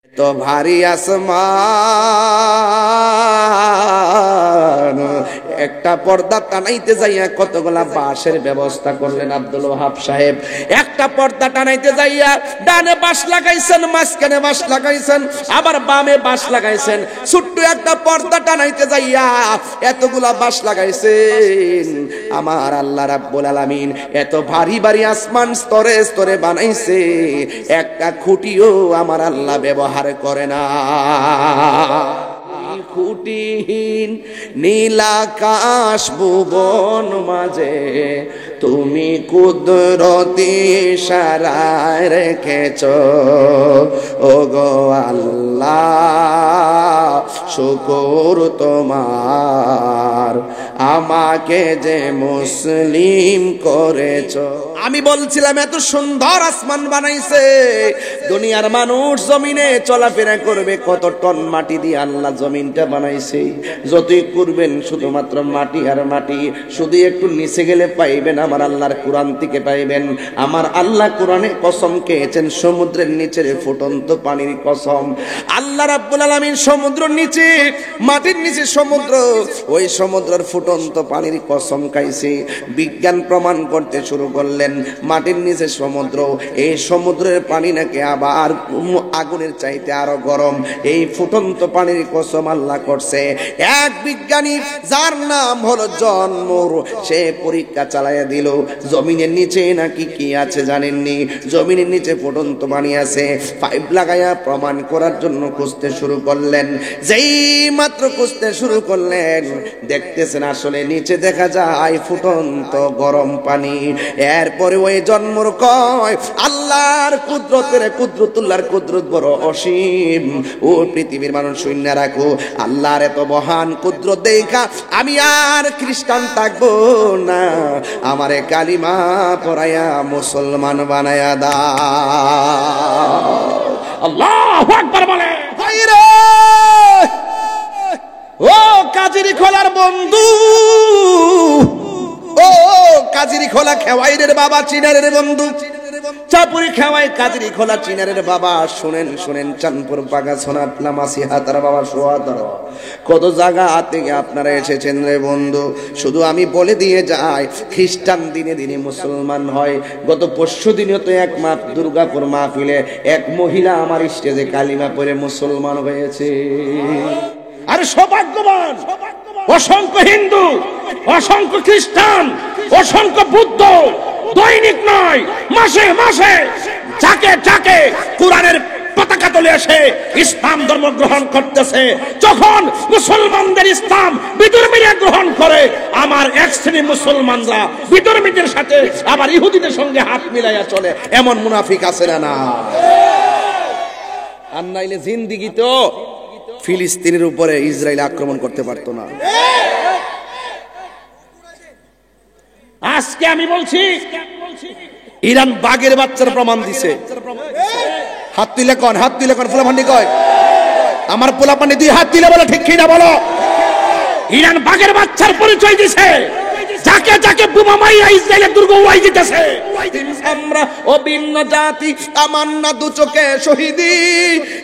তো ভারী আসমান, একটা পর্দা টানাইতে যাইয়া কতগুলা বাঁশের ব্যবস্থা করলেন আব্দুল ওয়াহাব সাহেব। একটা পর্দা টানাইতে যাইয়া ডানে বাঁশ লাগাইছেন, মাঝখানে বাঁশ লাগাইছেন, আবার বামে বাঁশ লাগাইছেন। ছোট্ট একটা পর্দা টানাইতে যাইয়া এতগুলা বাঁশ লাগাইছেন। আমার আল্লাহ রাব্বুল আলামিন এত ভারী ভারী আসমান স্তরে স্তরে বানাইছে, একটা খুঁটিও আমার আল্লাহ ব্যবহার করে না। খুঁটিহীন নীলাকাশ ভুবন মাঝে তুমি কুদরতি ইশারায় রেখেছ, ওগো আল্লাহ শুকর তোমার, আমাকে যে মুসলিম করেছ। আমি বলছিলাম এত সুন্দর আসমান বানাইছে, দুনিয়ার মানুষ জমিনে চলাফেরা করবে কত টন মাটি দিয়ে আল্লাহ জমিনটা বানাইছে। যতই করবেন শুধুমাত্র মাটি আর মাটি, শুধু একটু নিচে গেলে পাইবেন আমার আল্লাহর কোরআন থেকে পাইবেন। আমার আল্লাহ কোরআনে কসম খেয়েছেন সমুদ্রের নিচের ফুটন্ত পানির কসম। আল্লাহ রাব্বুল আলামিন সমুদ্রের নিচে, মাটির নিচে সমুদ্র, ওই সমুদ্রের ফুটন্ত পানির কসম খাইছে। বিজ্ঞান প্রমাণ করতে শুরু করলেন মাটির নিচে সমুদ্র, এই সমুদ্রের পানি নাকি আবার আগুনের চাইতে আরো গরম। এই ফুটন্ত পানির কসম আল্লাহ করছে। এক বিজ্ঞানী যার নাম হলো জন মুর, সে পরীক্ষা চালাইয়া দিল জমিনের নিচে নাকি কি আছে জানেননি? জমিনের নিচে ফুটন্ত পানি আছে। পাইপ লাগাইয়া প্রমাণ করার জন্য খুঁজতে শুরু করলেন। যেই মাত্র খুঁজতে শুরু করলেন, দেখতেছেন আসলে নিচে দেখা যায় ফুটন্ত গরম পানি। এরপরে ওই জন্মর কয় আল্লাহর কুদরতের, কুদরতুল্লাহর কুদরত বড় অসীম। ও পৃথিবীর মানুষ শূন্য রাখো, আল্লাহর এত মহান কুদরত দেখা আমি আর খ্রিস্টান থাকবো না, আমারে কালিমা পড়াইয়া মুসলমান বানায়া দাও। আল্লাহু আকবার বলে। ও কাজিরি খোলার বন্ধু, ও কাজিরি খোলা খেওয়াইরের বাবা, চিনারের বন্ধু, চাপুরি খেওয়াই কাজিরি খোলা চিনারের বাবা, শুনেন শুনেন, চাঁদপুর বাগাছনা লামাসি হাতার বাবা সোহাদার, কত জায়গা থেকে আপনারা এসেছেন রে বন্ধু। শুধু আমি বলে দিয়ে যাই, খ্রিস্টান দিনে দিনে মুসলমান হয়। গত পরশু দিনও তো এক দুর্গাপুর মাহফিলে এক মহিলা আমার স্টেজে কালিমা পড়ে মুসলমান হয়েছে। আর সৌভাগ্যবান অসংখ্য হিন্দু, অসংখ্য খ্রিস্টান, অসংখ্য বুদ্ধ দৈনিক নয় মাসে মাসে যাকে যাকে কোরআনের পতাকা তুলে এসে ইসলাম ধর্ম গ্রহণ করতেছে। যখন মুসলমানদের ইসলাম বিধর্মীরা গ্রহণ করে, আমার এক শ্রেণী মুসলমানরা বিধর্মীদের সাথে আবার ইহুদিদের সঙ্গে হাত মিলাইয়া চলে। এমন মুনাফিক আছে না? আর নাইলে জিন্দিগি তো ফিলিস্তিনের উপরে ইসরায়েল আক্রমণ করতে পারতো না। আজকে আমি বলছি, ইরান বাঘের বাচ্চার প্রমাণ দিছে। হাত তুলে কোন, হাত তুলে কোন, ফুলাফান্ডি কয় আমার পোলাপান্ডি, দুই হাত তুলে বলো ঠিক কিনা বলো। ইরান বাঘের বাচ্চার পরিচয় দিছে, যাকে যাকে বোমা মাইরা ইসরায়েলের দুর্গ উড়াই দিতেছে। আমরা অভিন্ন জাতি, তামান্না দু চোখে শহীদি,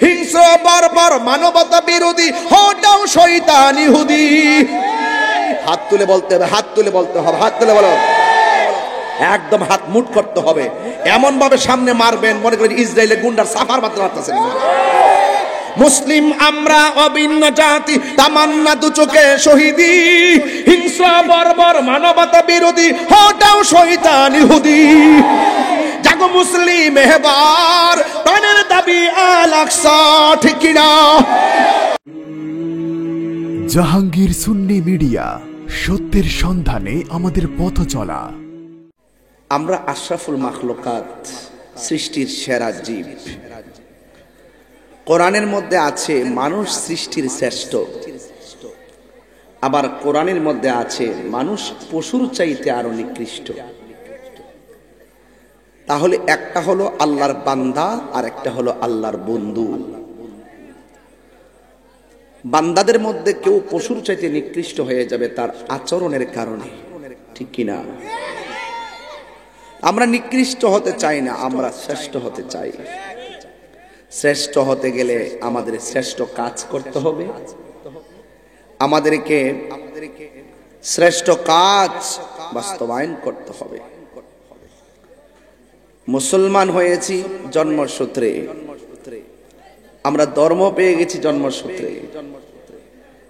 হিংস্র বর্বর মানবতা বিরোধী, হটাও শয়তান ইহুদি। হাত তুলে বলতে হবে, হাত তুলে বলতে হবে, হাত তুলে বলো, একদম হাত মুট করতে হবে, এমন ভাবে সামনে মারবেন মনে করেন ইসরায়েলের গুন্ডার সাফার মাত্র মারতেছে। মুসলিম আমরা অভিন্ন জাতি, তামান্না দু চোখে শহীদি, হিংস্র বর্বর মানবতা বিরোধী, হটাও শয়তান ইহুদি। জাগো মুসলিম এবার প্রাণের দাবি আল আকসা, ঠিক কিনা? জাহাঙ্গীর সুন্নি মিডিয়া, সত্যের সন্ধানে আমাদের পথ চলা। আমরা আশরাফুল মাখলুকাত, সৃষ্টির সেরা জীব। কোরআনের মধ্যে আছে মানুষ সৃষ্টির শ্রেষ্ঠ, আবার কোরআনের মধ্যে আছে মানুষ পশুর চাইতে আরো নিকৃষ্ট। তাহলে একটা হলো আল্লাহর বান্দা আর একটা হলো আল্লাহর বন্ধু। বান্দাদের মধ্যে কেউ পশুর চাইতে নিকৃষ্ট হয়ে যাবে তার আচরণের কারণে, ঠিক কিনা? আমরা নিকৃষ্ট হতে চাই না, আমরা শ্রেষ্ঠ হতে চাই। শ্রেষ্ঠ হতে গেলে আমাদের শ্রেষ্ঠ কাজ করতে হবে, আমাদেরকে শ্রেষ্ঠ কাজ বাস্তবায়ন করতে হবে। মুসলমান হয়েছি জন্মসূত্রে, আমরা ধর্ম পেয়ে গেছি জন্মসূত্রে।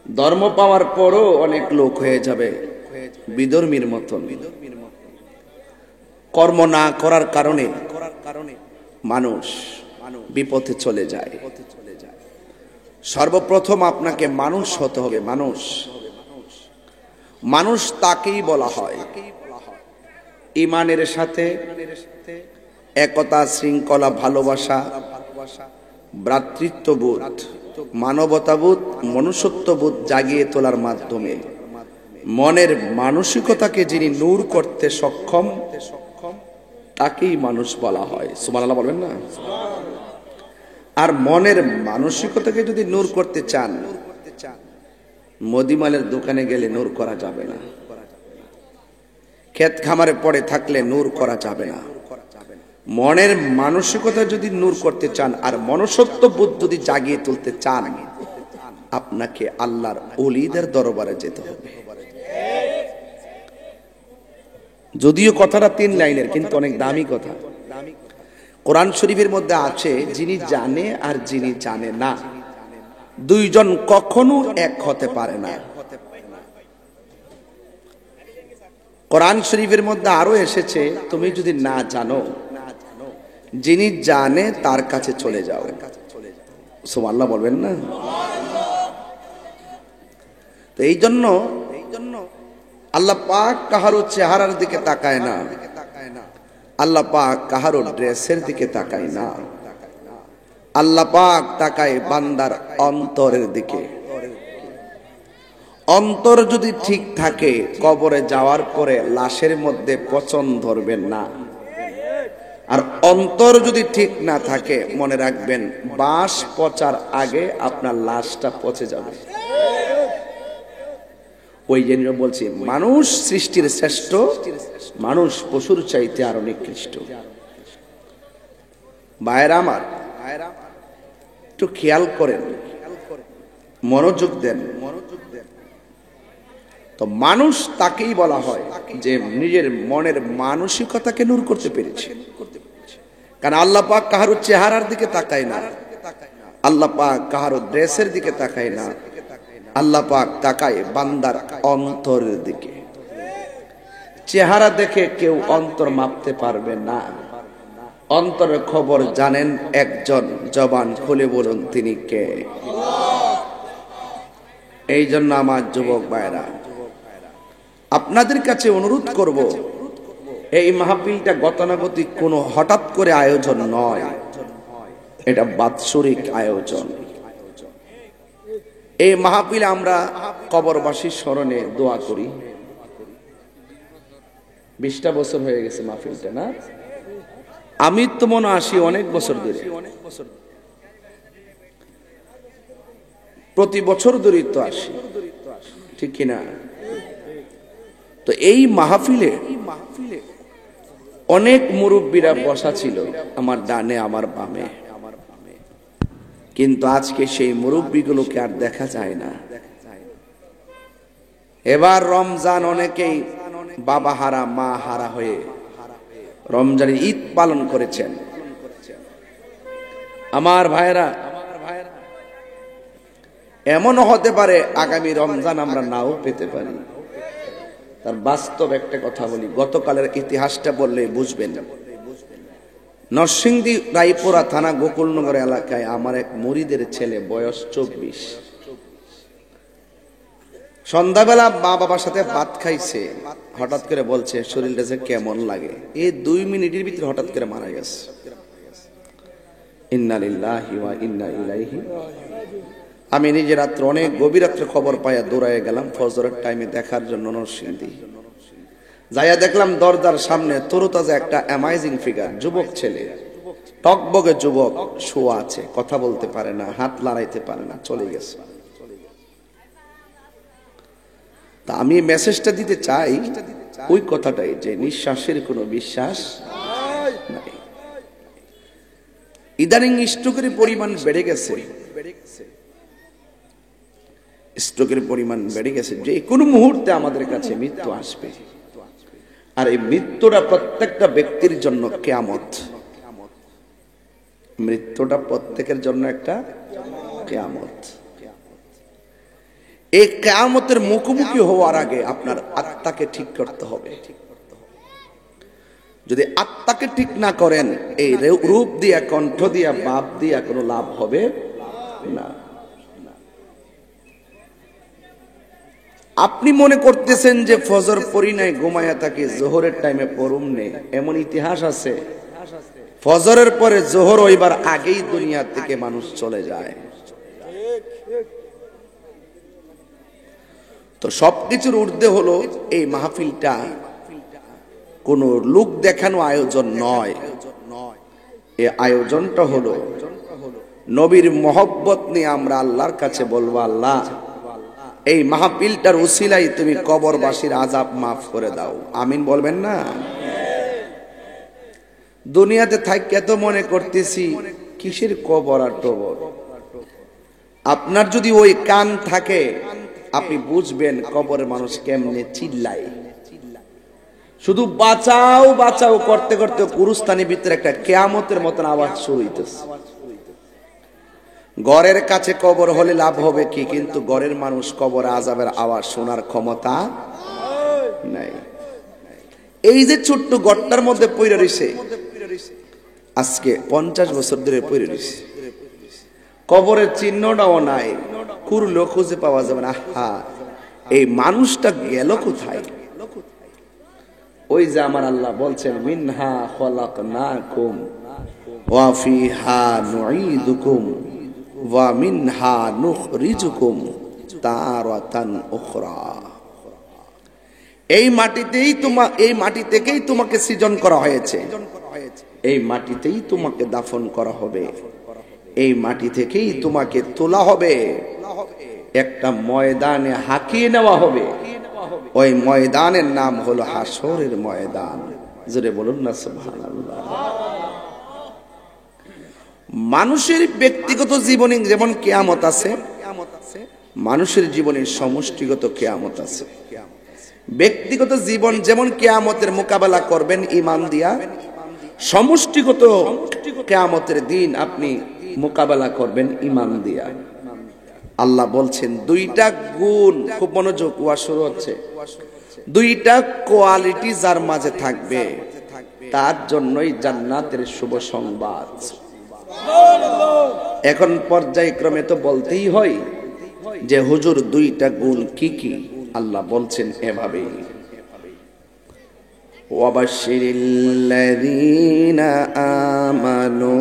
ধর্ম পাওয়ার পরও অনেক লোক হয়ে যাবে বিধর্মীর মতন। কর্ম না করার কারণে মানুষ বিপথে চলে যায়। সর্বপ্রথম আপনাকে মানুষ হতে হবে। মানুষ তাকেই বলা হয় ঈমানের সাথে একতা, শৃঙ্খলা, ভালোবাসা, ভ্রাতৃত্ববোধ, মানবতাবোধ, মনুষ্যত্ববোধ জাগিয়ে তোলার মাধ্যমে মনের মানসিকতাকে যিনি নূর করতে সক্ষম তাকেই মানুষ বলা হয়। সুবহানাল্লাহ বলবেন না? আর মনের মানসিকতাকে যদি নূর করতে চান, মুদিমালের দোকানে গেলে নূর করা যাবে না, ক্ষেত খামারে পড়ে থাকলে নূর করা যাবে না। মনের মানসিকতা যদি নূর করতে চান আর মনুষ্যত্ববোধ যদি জাগিয়ে তুলতে চান, আপনাকে আল্লাহর ওলিদের দরবারে যেতে হবে। যদিও কথাটা 3 লাইনের, কিন্তু অনেক দামি কথা। কোরআন শরীফের মধ্যে আছে, যিনি জানে আর যিনি জানে না, দুইজন কখনো এক হতে পারে না। কোরআন শরীফের মধ্যে আরো এসেছে, তুমি যদি না জানো, যিনি জানে তার কাছে চলে যাও। সুবহানাল্লাহ বলবেন না? তো এই জন্য আল্লাহ পাক কাহারো চেহারার দিকে তাকায় না, আল্লাহ পাক কাহারো ড্রেসের দিকে তাকায় না, আল্লাহ পাক তাকায় বান্দার অন্তরের দিকে। অন্তর যদি ঠিক থাকে, কবরে যাওয়ার পরে লাশের মধ্যে পচন ধরবেন না। আর অন্তর যদি ঠিক না থাকে, মনে রাখবেন বাঁশ পচার আগে আপনার লাশটা পচে যাবে। ওই জন্য বলছি, মানুষ সৃষ্টির শ্রেষ্ঠ, মানুষ পশুর চাইতে আরো নিকৃষ্ট। ভাইরা আমার, একটু খেয়াল করেন, মনোযোগ দেন। তো মানুষ তাকেই বলা হয় যে নিজের মনের মানসিকতাকে নূর করতে পেরেছে। কারণ আল্লাহ পাক কাহারো চেহারার দিকে তাকায় না, আল্লাহ পাক কাহারো ড্রেসের দিকে তাকায় না, আল্লাহ পাক তাকায় বান্দার অন্তরের দিকে। চেহারা দেখে কেউ অন্তর মাপতে পারবে না। অন্তরের খবর জানেন একজন, জবান খুলে বলুন তিনি কে। এই জন্য আমার যুবক ভাইরা, আপনাদের কাছে অনুরোধ করব, এই মাহফিলটা গতানুগতিক কোনো হঠাৎ করে আয়োজন নয়, এটা বাৎসরিক আয়োজন। এই মাহফিলে আমরা কবরবাসীর স্মরণে দোয়া করি। 20টা বছর হয়ে গেছে মাহফিলটা, না? আমি তো মনে আসি অনেক বছর ধরে, প্রতি বছর ধরেই তো আসি, ঠিক কিনা? তো এই মাহফিলে অনেক মুরব্বীরা বসা ছিল, আমার ডানে আমার বামে, কিন্তু আজকে সেই মুরব্বীগুলোকে আর দেখা যায় না। এবার রমজান অনেকেই বাবা হারা মা হারা হয়ে রমজানের ঈদ পালন করেছেন। আমার ভাইরা, এমনও হতে পারে আগামী রমজান আমরা নাও পেতে পারি। তার বাস্তব একটা কথা বলি, গতকালের ইতিহাসটা বললে বুঝবেন। নরসিংদী রায়পুরা থানা গোকুলনগর এলাকায় আমার এক মুরিদের ছেলে, বয়স 24, সন্ধ্যাবেলা মা বাবার সাথে ভাত খাইছে, হঠাৎ করে বলছে শরীরটা যে কেমন লাগে। এই 2 মিনিটের ভিতরে হঠাৎ করে মারা গেছে। ইন্না লিল্লাহি ওয়া ইন্না ইলাইহি। আমি নিজে রাত্রে অনেক গভীর রাত্রে খবর পাইয়া দৌড়ায় গেলাম ফজরের টাইমে দেখার জন্য নরসিংদী। যাইয়া দেখলাম দরজার সামনে তরুতাজা একটা অ্যামাইজিং ফিগার, যুবক ছেলে, টকবগে যুবক, শোয়া আছে, কথা বলতে পারে না, হাত লড়াইতে পারে না, চলে গেছে। তা আমি মেসেজটা দিতে চাই ওই কথাটাই, যে নিঃশ্বাসের কোনো বিশ্বাস নাই। ইদানিং স্ট্রোকের পরিমাণ বেড়ে গেছে, স্ট্রোকের পরিমাণ বেড়ে গেছে। যে কোনো মুহূর্তে আমাদের কাছে মৃত্যু আসবে, আর এই মৃত্যুটা প্রত্যেকটা ব্যক্তির জন্য কিয়ামত। মৃত্যুটা প্রত্যেকের জন্য একটা কিয়ামত। এই কিয়ামতের মুখোমুখি হওয়ার আগে আপনার আত্মাকে ঠিক করতে হবে। যদি আত্মাকে ঠিক না করেন, এই রূপ দিয়া, কণ্ঠ দিয়া, বাপ দিয়া কোনো লাভ হবে না। আপনি মনে করতেছেন যে ফজর পড়ি নাই, ঘুমায়া থাকি, জোহরের টাইমে পড়ুম নে, এমন ইতিহাস আছে। ফজরের পরে জোহর হইবার আগেই দুনিয়া থেকে মানুষ চলে যায়। তো সবকিছুর ঊর্ধ্বে হলো এই মাহফিলটা কোন লোক দেখানো আয়োজন নয়। এই আয়োজনটা হলো নবীর মহব্বত নিয়ে আমরা আল্লাহর কাছে বলবো, আল্লাহ এই মাহফিলটার উসিলাই তুমি কবরবাসীর আযাব মাফ করে দাও। আমিন বলবেন না? দুনিয়াতে থাকি তো মনে করতেছি কিসের কবর আর টবর। আপনার যদি ওই কান থাকে, আপনি বুঝবেন কবরের মানুষ কেমনে চিল্লায়। শুধু বাঁচাও বাঁচাও করতে করতে গুরুস্থানের ভিতরে একটা কিয়ামতের মতন আওয়াজ শুরু হইতেছে। ঘরের কাছে কবর হলে লাভ হবে কি, কিন্তু ঘরের মানুষ কবর আযাবের আওয়াজ শোনার ক্ষমতা নাই। এই যে ছোট্ট গট্টার মধ্যে পইরা রইছে, আজকে 50 বছর ধরে পইরা রইছে, কবরের চিহ্নটাও নাই, খুঁড়লেও খুঁজে পাওয়া যাবে না। আহা, এই মানুষটা গেল কোথায়? ওই যে আমার আল্লাহ বলছেন, মিনহা খলাকনাকুম ওয়া ফিহা নুঈদুকুম ওয়া মিনহা নুখরিজুকুম তারাতান উখরা। এই মাটি থেকেই তোমাকে সৃজন করা হয়েছে, এই মাটিতেই তোমাকে দাফন করা হবে, এই মাটি থেকেই তোমাকে তোলা হবে, একটা ময়দানে হাঁকিয়ে নেওয়া হবে। ওই ময়দানের নাম হলো হাসরের ময়দান। জোরে বলুন না সুবহানাল্লাহ। মানুষের ব্যক্তিগত জীবনে যেমন কিয়ামত আছে, মানুষের জীবনের সমষ্টিগত কিয়ামত আছে। ব্যক্তিগত জীবন যেমন কিয়ামতের মোকাবেলা করবেন ঈমান দিয়া, সমষ্টিগত কিয়ামতের দিন আপনি মোকাবেলা করবেন ঈমান দিয়া। আল্লাহ বলছেন দুইটা গুণ, খুব মনোযোগ, ওয়া শুরু হচ্ছে, দুইটা কোয়ালিটি যার মাঝে থাকবে তার জন্যই জান্নাতের শুভ সংবাদ। এখন পর্যায়ক্রমে তো বলতেই হয় যে হুজুর দুইটা গুণ কি কি? আল্লাহ বলছেন এভাবেই, ওয়াবাশশিরিল্লাযীনা আমানু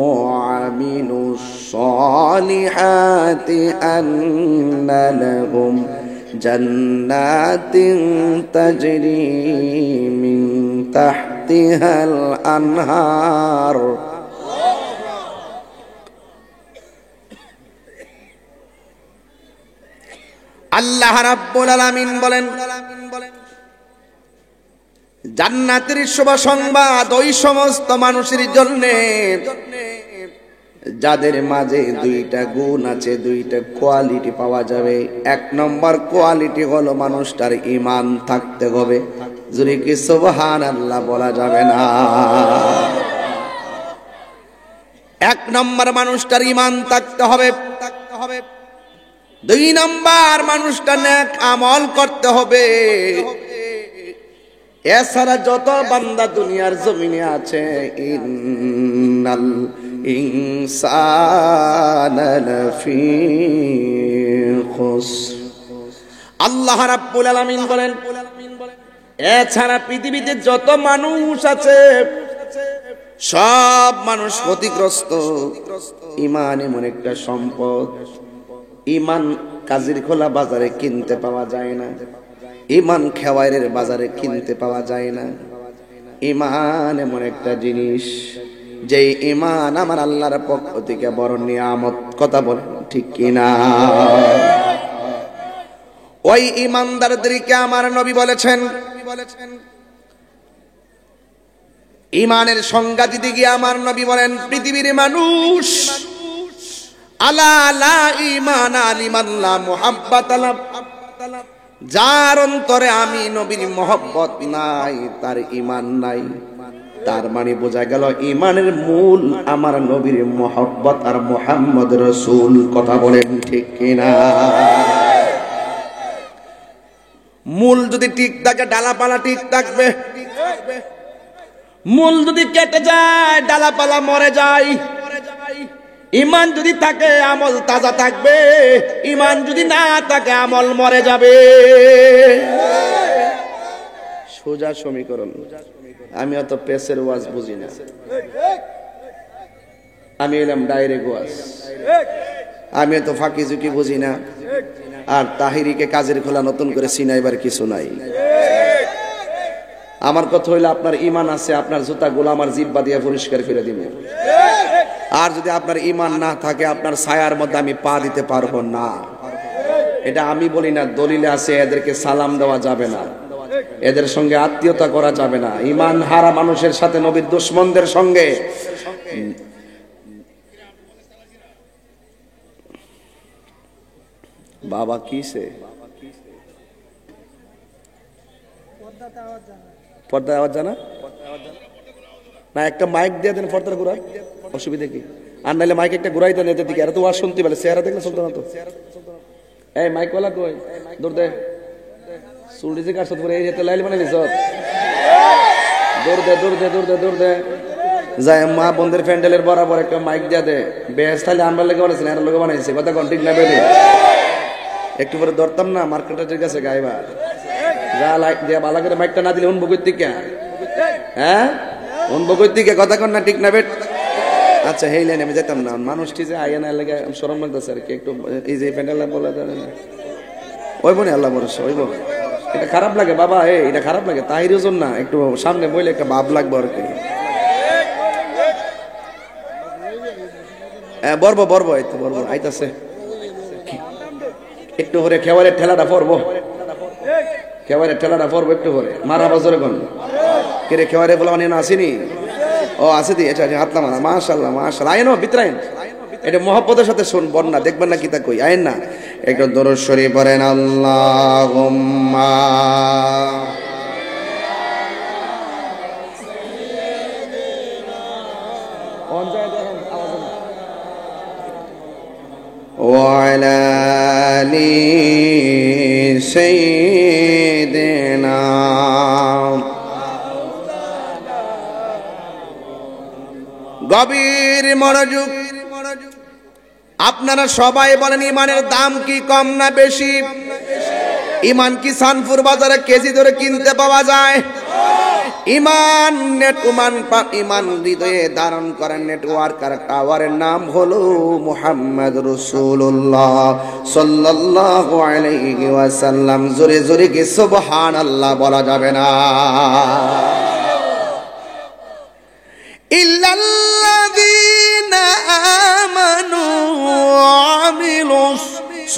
ওয়া আমিলুস সালিহাতি আন্না লাহুম জান্নাতিন তাজরি মিন তাহতিহাল আনহার। আল্লাহ রাব্বুল আলামিন বলেন, জান্নাতের শুভ সংবাদ ওই সমস্ত মানুষের জন্য যাদের মাঝে দুইটা গুণ আছে, দুইটা কোয়ালিটি পাওয়া যাবে। এক নম্বর কোয়ালিটি হলো মানুষটার ঈমান থাকতে হবে। যদি কি সুবহানাল্লাহ বলা যাবে না? এক নম্বর মানুষটার ঈমান থাকতে হবে। দুই নম্বর মানুষটা নেক আমল করতে হবে। এছাড়া যত বান্দা দুনিয়ার জমিনে আছে, ইন্নাল ইনসানা লাফি খুসর, আল্লাহ রাব্বুল আলামিন বলেন, এছাড়া পৃথিবীতে যত মানুষ আছে সব মানুষ ক্ষতিগ্রস্ত। ঈমান এমন একটা সম্পদ, ঈমান কাজির খোলা বাজারে কিনতে পাওয়া যায় না, ঈমান খেওয়াইরের বাজারে কিনতে পাওয়া যায় না। ঈমান এমন একটা জিনিস, যে ঈমান আমার আল্লাহর পক্ষ থেকে বড় নিয়ামত। কথা বলেন ঠিক কিনা? ওই ঈমানদারদেরকে আমার নবী বলেছেন, ইমানের সংজ্ঞা দিতে গিয়ে আমার নবী বলেন, পৃথিবীর মানুষ আলা লা ঈমান লিমান লা মুহাব্বাত লা, যার অন্তরে আমি নবীর মহব্বত নাই তার ঈমান নাই। তার মানে বোঝা গেল ঈমানের মূল আমার নবীর মহব্বত আর মুহাম্মদ রাসূল। কথা বলেন ঠিক কিনা? মূল যদি ঠিক থাকে ডালাপালা ঠিক থাকবে, মূল যদি কেটে যায় ডালাপালা মরে যায়। ঈমান যদি থাকে আমল তাজা থাকবে, ঈমান যদি না থাকে আমল মরে যাবে। সোজা সমীকরণ। আমি অত পেসের ওয়াজ বুঝি না, আমি এলাম ডাইরেক্ট ওয়াজ। আমি এত ফাঁকি ঝুঁকি বুঝি না, আর তাহিরিকে কাজের খোলা নতুন করে চিনাইবার কিছু নাই। আমার কথা হইলো আপনার ঈমান আছে, আপনার জুতা গোলা আমার জিব্বা দিয়ে পরিষ্কার করে দিবে। আর যদি আপনার ঈমান না থাকে আপনার ছায়ার মধ্যে আমি পা দিতে পারবো না। এটা আমি বলি না, দলিলে আছে। এদেরকে সালাম দেওয়া যাবে না, এদের সঙ্গে আত্মীয়তা করা যাবে না। ঈমান হারা মানুষের সাথে নবীর দুশমনদের সঙ্গে বাবা কিসে পর্দা আওয়াজ জানা না? একটা মাইক দিয়ে দেন পর্দার ঘুরা, অসুবিধা কি? আর নাইলে মাইক একটা ঘুরাই দেন এদের দিকে, এরা তো ওয়াজ শুনতে পারে, চেহারা দেখলে শুনতে না তো। এই মাইকওয়ালা কই? দৌড় দে, চুল যে কাটছ পরে এই হাতে লাইল মানে নিছ, দৌড় দে দৌড় দে দৌড় দে দৌড় দে। যায় মা বন্ধের প্যান্ডেলের বরাবর একটা মাইক দিয়ে দে। বেশ তাহলে আমরা লেগে বানাইছি, এরা লোকে বানাইছে। কথা কোন ঠিক না বেলে? একটু পরে ধরতাম না মার্কেটের কাছে গাইবা, যা লাইক দিয়ে ভালো করে মাইকটা না দিলে উনবো কইতে কে? হ্যাঁ উনবো কইতে কে? কথা কোন না ঠিক না বেট? আচ্ছা হেই লাইনে আমি যেতাম না। মানুষটি যে আইয়া না লাগে শরম লাগতেছে আর কি একটু। এই যে প্যান্ডেল বলে ওই বোনে আল্লাহ ভরসা ওইব, এটা খারাপ লাগে বাবা, এটা খারাপ লাগে। তাহির জন্য না, একটু সামনে বইলে একটা ভাব লাগবে আর কি। বর্ব বর্ব এই তো বর্ব আইতাছে। একটু পরে খেওয়ারের ঠেলাটা পড়বো, খেওয়ারের ঠেলাটা পড়বো একটু পরে। মারা বছরে কোন কে খেওয়ারে বলে মানে আসেনি? ও আছে দি, এটা হাতলা মারা। মাশাআল্লাহ মাশাআল্লাহ। আইন ভিতরে আইন, এটা মহব্বতের সাথে শুনবন না, দেখবেন না কিতা কই। আইন না, একটু দরুদ শরীফ পড়েন। আল্লাহুম্মা ওয়া আলা আলি সাইয়্যিদিনা। গভীর মনোযোগ। আপনারা সবাই বলেন ঈমানের দাম কি কম না বেশি? ঈমান কি সানপুর বাজারে কেজি ধরে কিনতে পাওয়া যায়? ঈমান ঈমান হৃদয়ে ধারণ করেন নেটওয়ার্ক আর টাওয়ারের নাম হলো মুহাম্মদ রাসূলুল্লাহ সাল্লাল্লাহু আলাইহি ওয়াসাল্লাম। জোরে জোরে কি সুবহানাল্লাহ বলা যাবে না? ইল্লাল্লাযীনা আমানু ওয়া আমিলুস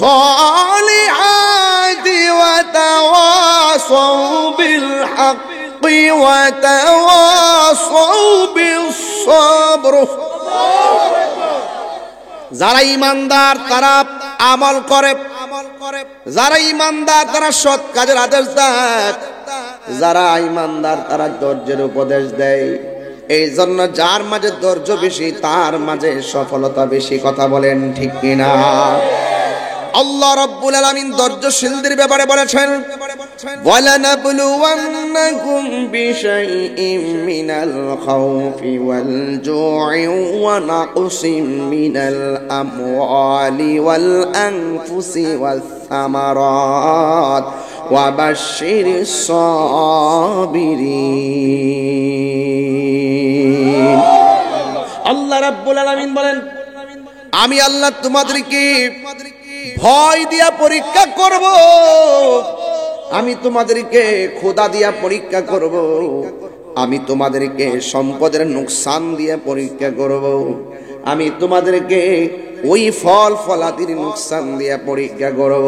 সালিহাতি ওয়া তাওয়াসাউ বিল হাক্কি ওয়া তাওয়াসাউ বিস সাবর। যারা ঈমানদার তারা আমল করে, যারা ঈমানদার তারা সৎ কাজের আদেশ দেয়, যারা ঈমানদার তারা ধৈর্যের উপদেশ দেয়। এই জন্য যার মাঝে ধৈর্য বেশি তার মাঝে সফলতা বেশি। কথা বলেন ঠিক কিনা? আল্লাহ রাব্বুল আলামিন ধৈর্যশীলদের ব্যাপারে বলেছেন, ওয়ালানাবলুওয়ান্নাকুম বিশাইইম মিনাল খাউফি ওয়াল জু'i ওয়া নাকসিম মিনাল আমওয়ালি ওয়াল আনফুসি ওয়াস সামারাত ওয়া বাশশিরিস সাবিরিন। আল্লাহ রাব্বুল আলামিন বলেন, আমি আল্লাহ তোমাদেরকে ভয় দিয়া পরীক্ষা করব, আমি তোমাদেরকে খোদা দিয়া পরীক্ষা করব, আমি তোমাদেরকে সম্পদের নুকসান দিয়া পরীক্ষা করব, আমি তোমাদেরকে ওই ফল ফলাদির নুকসান দিয়া পরীক্ষা করব।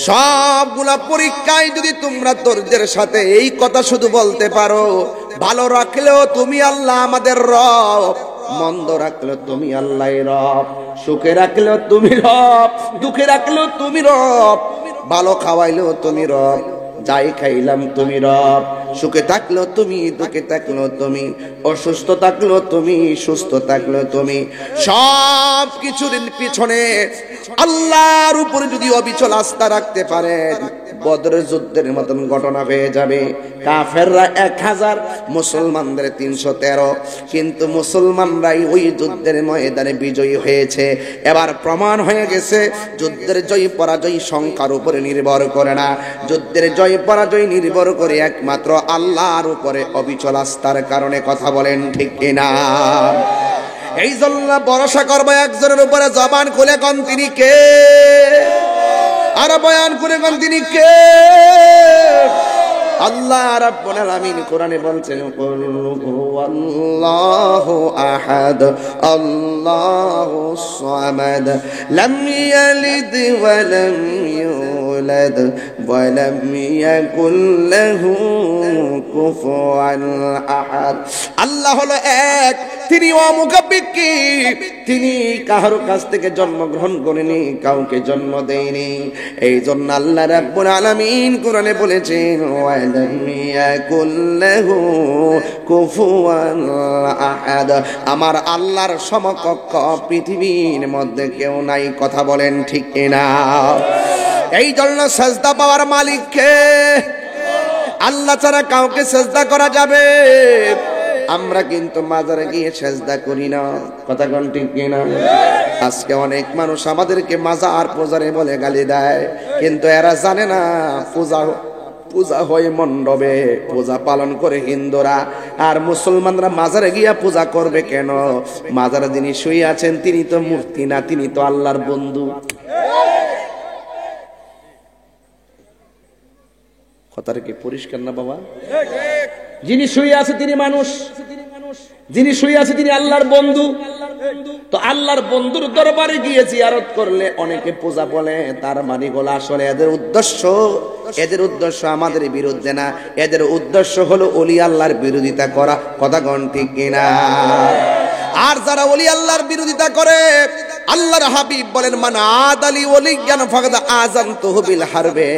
সবগুলা পরীক্ষায় যদি তোমরা ধৈর্যের সাথে এই কথা শুধু বলতে পারো, ভালো রাখলেও তুমি আল্লাহ আমাদের রব, মন্দ রাখলেও তুমি আল্লাহ রব, সুখে রাখলেও তুমি রব, দুঃখে রাখলেও তুমি রব, ভালো খাওয়াইলেও তুমি রব, যাই খাইলাম তুমি রব, সুখে থাকলেও তুমি, দুঃখে থাকলেও তুমি, অসুস্থ থাকলেও তুমি, সুস্থ থাকলেও তুমি, সব কিছুর পিছনে আল্লাহর উপরে যদি অবিচল আস্থা রাখতে পারেন, বদরের যুদ্ধের মতন ঘটনা হয়ে যাবে। কাফেররা 1000, মুসলমানদের 313, কিন্তু মুসলমানরাই ওই যুদ্ধের ময়দানে বিজয়ী হয়েছে। এবার প্রমাণ হয়ে গেছে যুদ্ধের জয় পরাজয় সংখ্যার উপরে নির্ভর করে না, যুদ্ধের জয় পরাজয় নির্ভর করে একমাত্র আল্লাহর উপরে অবিচল আস্থার কারণে। কথা বলেন ঠিক কিনা? এই জন্য ভরসা করবো একজনের উপরে, জবান খুলে কোন তিনি কে, আর বয়ান করে কোন তিনি কে? আল্লাহ রাব্বুল আলামিন কোরআনে বলছেন, কুল হুয়াল্লাহু আহাদ আল্লাহুস সামাদ লাম ইয়ালিদ ওয়া লাম ইউলাদ ওয়া লাম ইয়াকুল লাহু কুফুয়ান আহাদ। আল্লাহ হলো এক, তিনি অমুখাপেক্ষী, তিনি কারো কাছ থেকে জন্মগ্রহণ করেনি, কাউকে জন্ম দেয়নি। এই জন্য আল্লাহ রাব্বুল আলামিন কোরআনে বলেছেন, ওয়ালাম ইয়াকুল লাহু কুফুয়ান আহাদ, আমার আল্লাহর সমকক্ষ পৃথিবীর মধ্যে কেউ নাই। কথা বলেন ঠিক কিনা? এই জন্য সাজদা পাওয়ার মালিক কে? আল্লাহ ছাড়া কাউকে সাজদা করা যাবে? আমরা কিন্তু মাজারে গিয়ে সেজদা করি না। কথা কোন ঠিক কিনা? আজকে অনেক মানুষ আমাদেরকে মাজার পূজারে বলে গালি দেয়, কিন্তু এরা জানে না পূজা হয় মণ্ডপে, পূজা পালন করে হিন্দুরা, আর মুসলমানরা মাজারে গিয়া পূজা করবে কেন? মাজারে যিনি শুয়ে আছেন তিনি তো মূর্তি না, তিনি তো আল্লাহর বন্ধু। কথাটা কি পরিষ্কার না বাবা? যিনি শুয়ে আছে তিনি মানুষ, যিনি শুয়ে আছে তিনি আল্লাহর বন্ধু। তো আল্লাহর বন্ধুর দরবারে গিয়ে জিয়ারত করলে অনেকে পূজা বলে, তার মানে হলো আসলে এদের উদ্দেশ্য আমাদের বিরুদ্ধে না, এদের উদ্দেশ্য হলো ওলি আল্লাহর বিরোধিতা করা। কথা কোন ঠিক কিনা? আর যারা ওলি আল্লাহর বিরোধিতা করে, আল্লাহর হাবিব বলেন, মান আদালি ওলিয়ান ফাকাদ আযানতুহু বিল হারবে।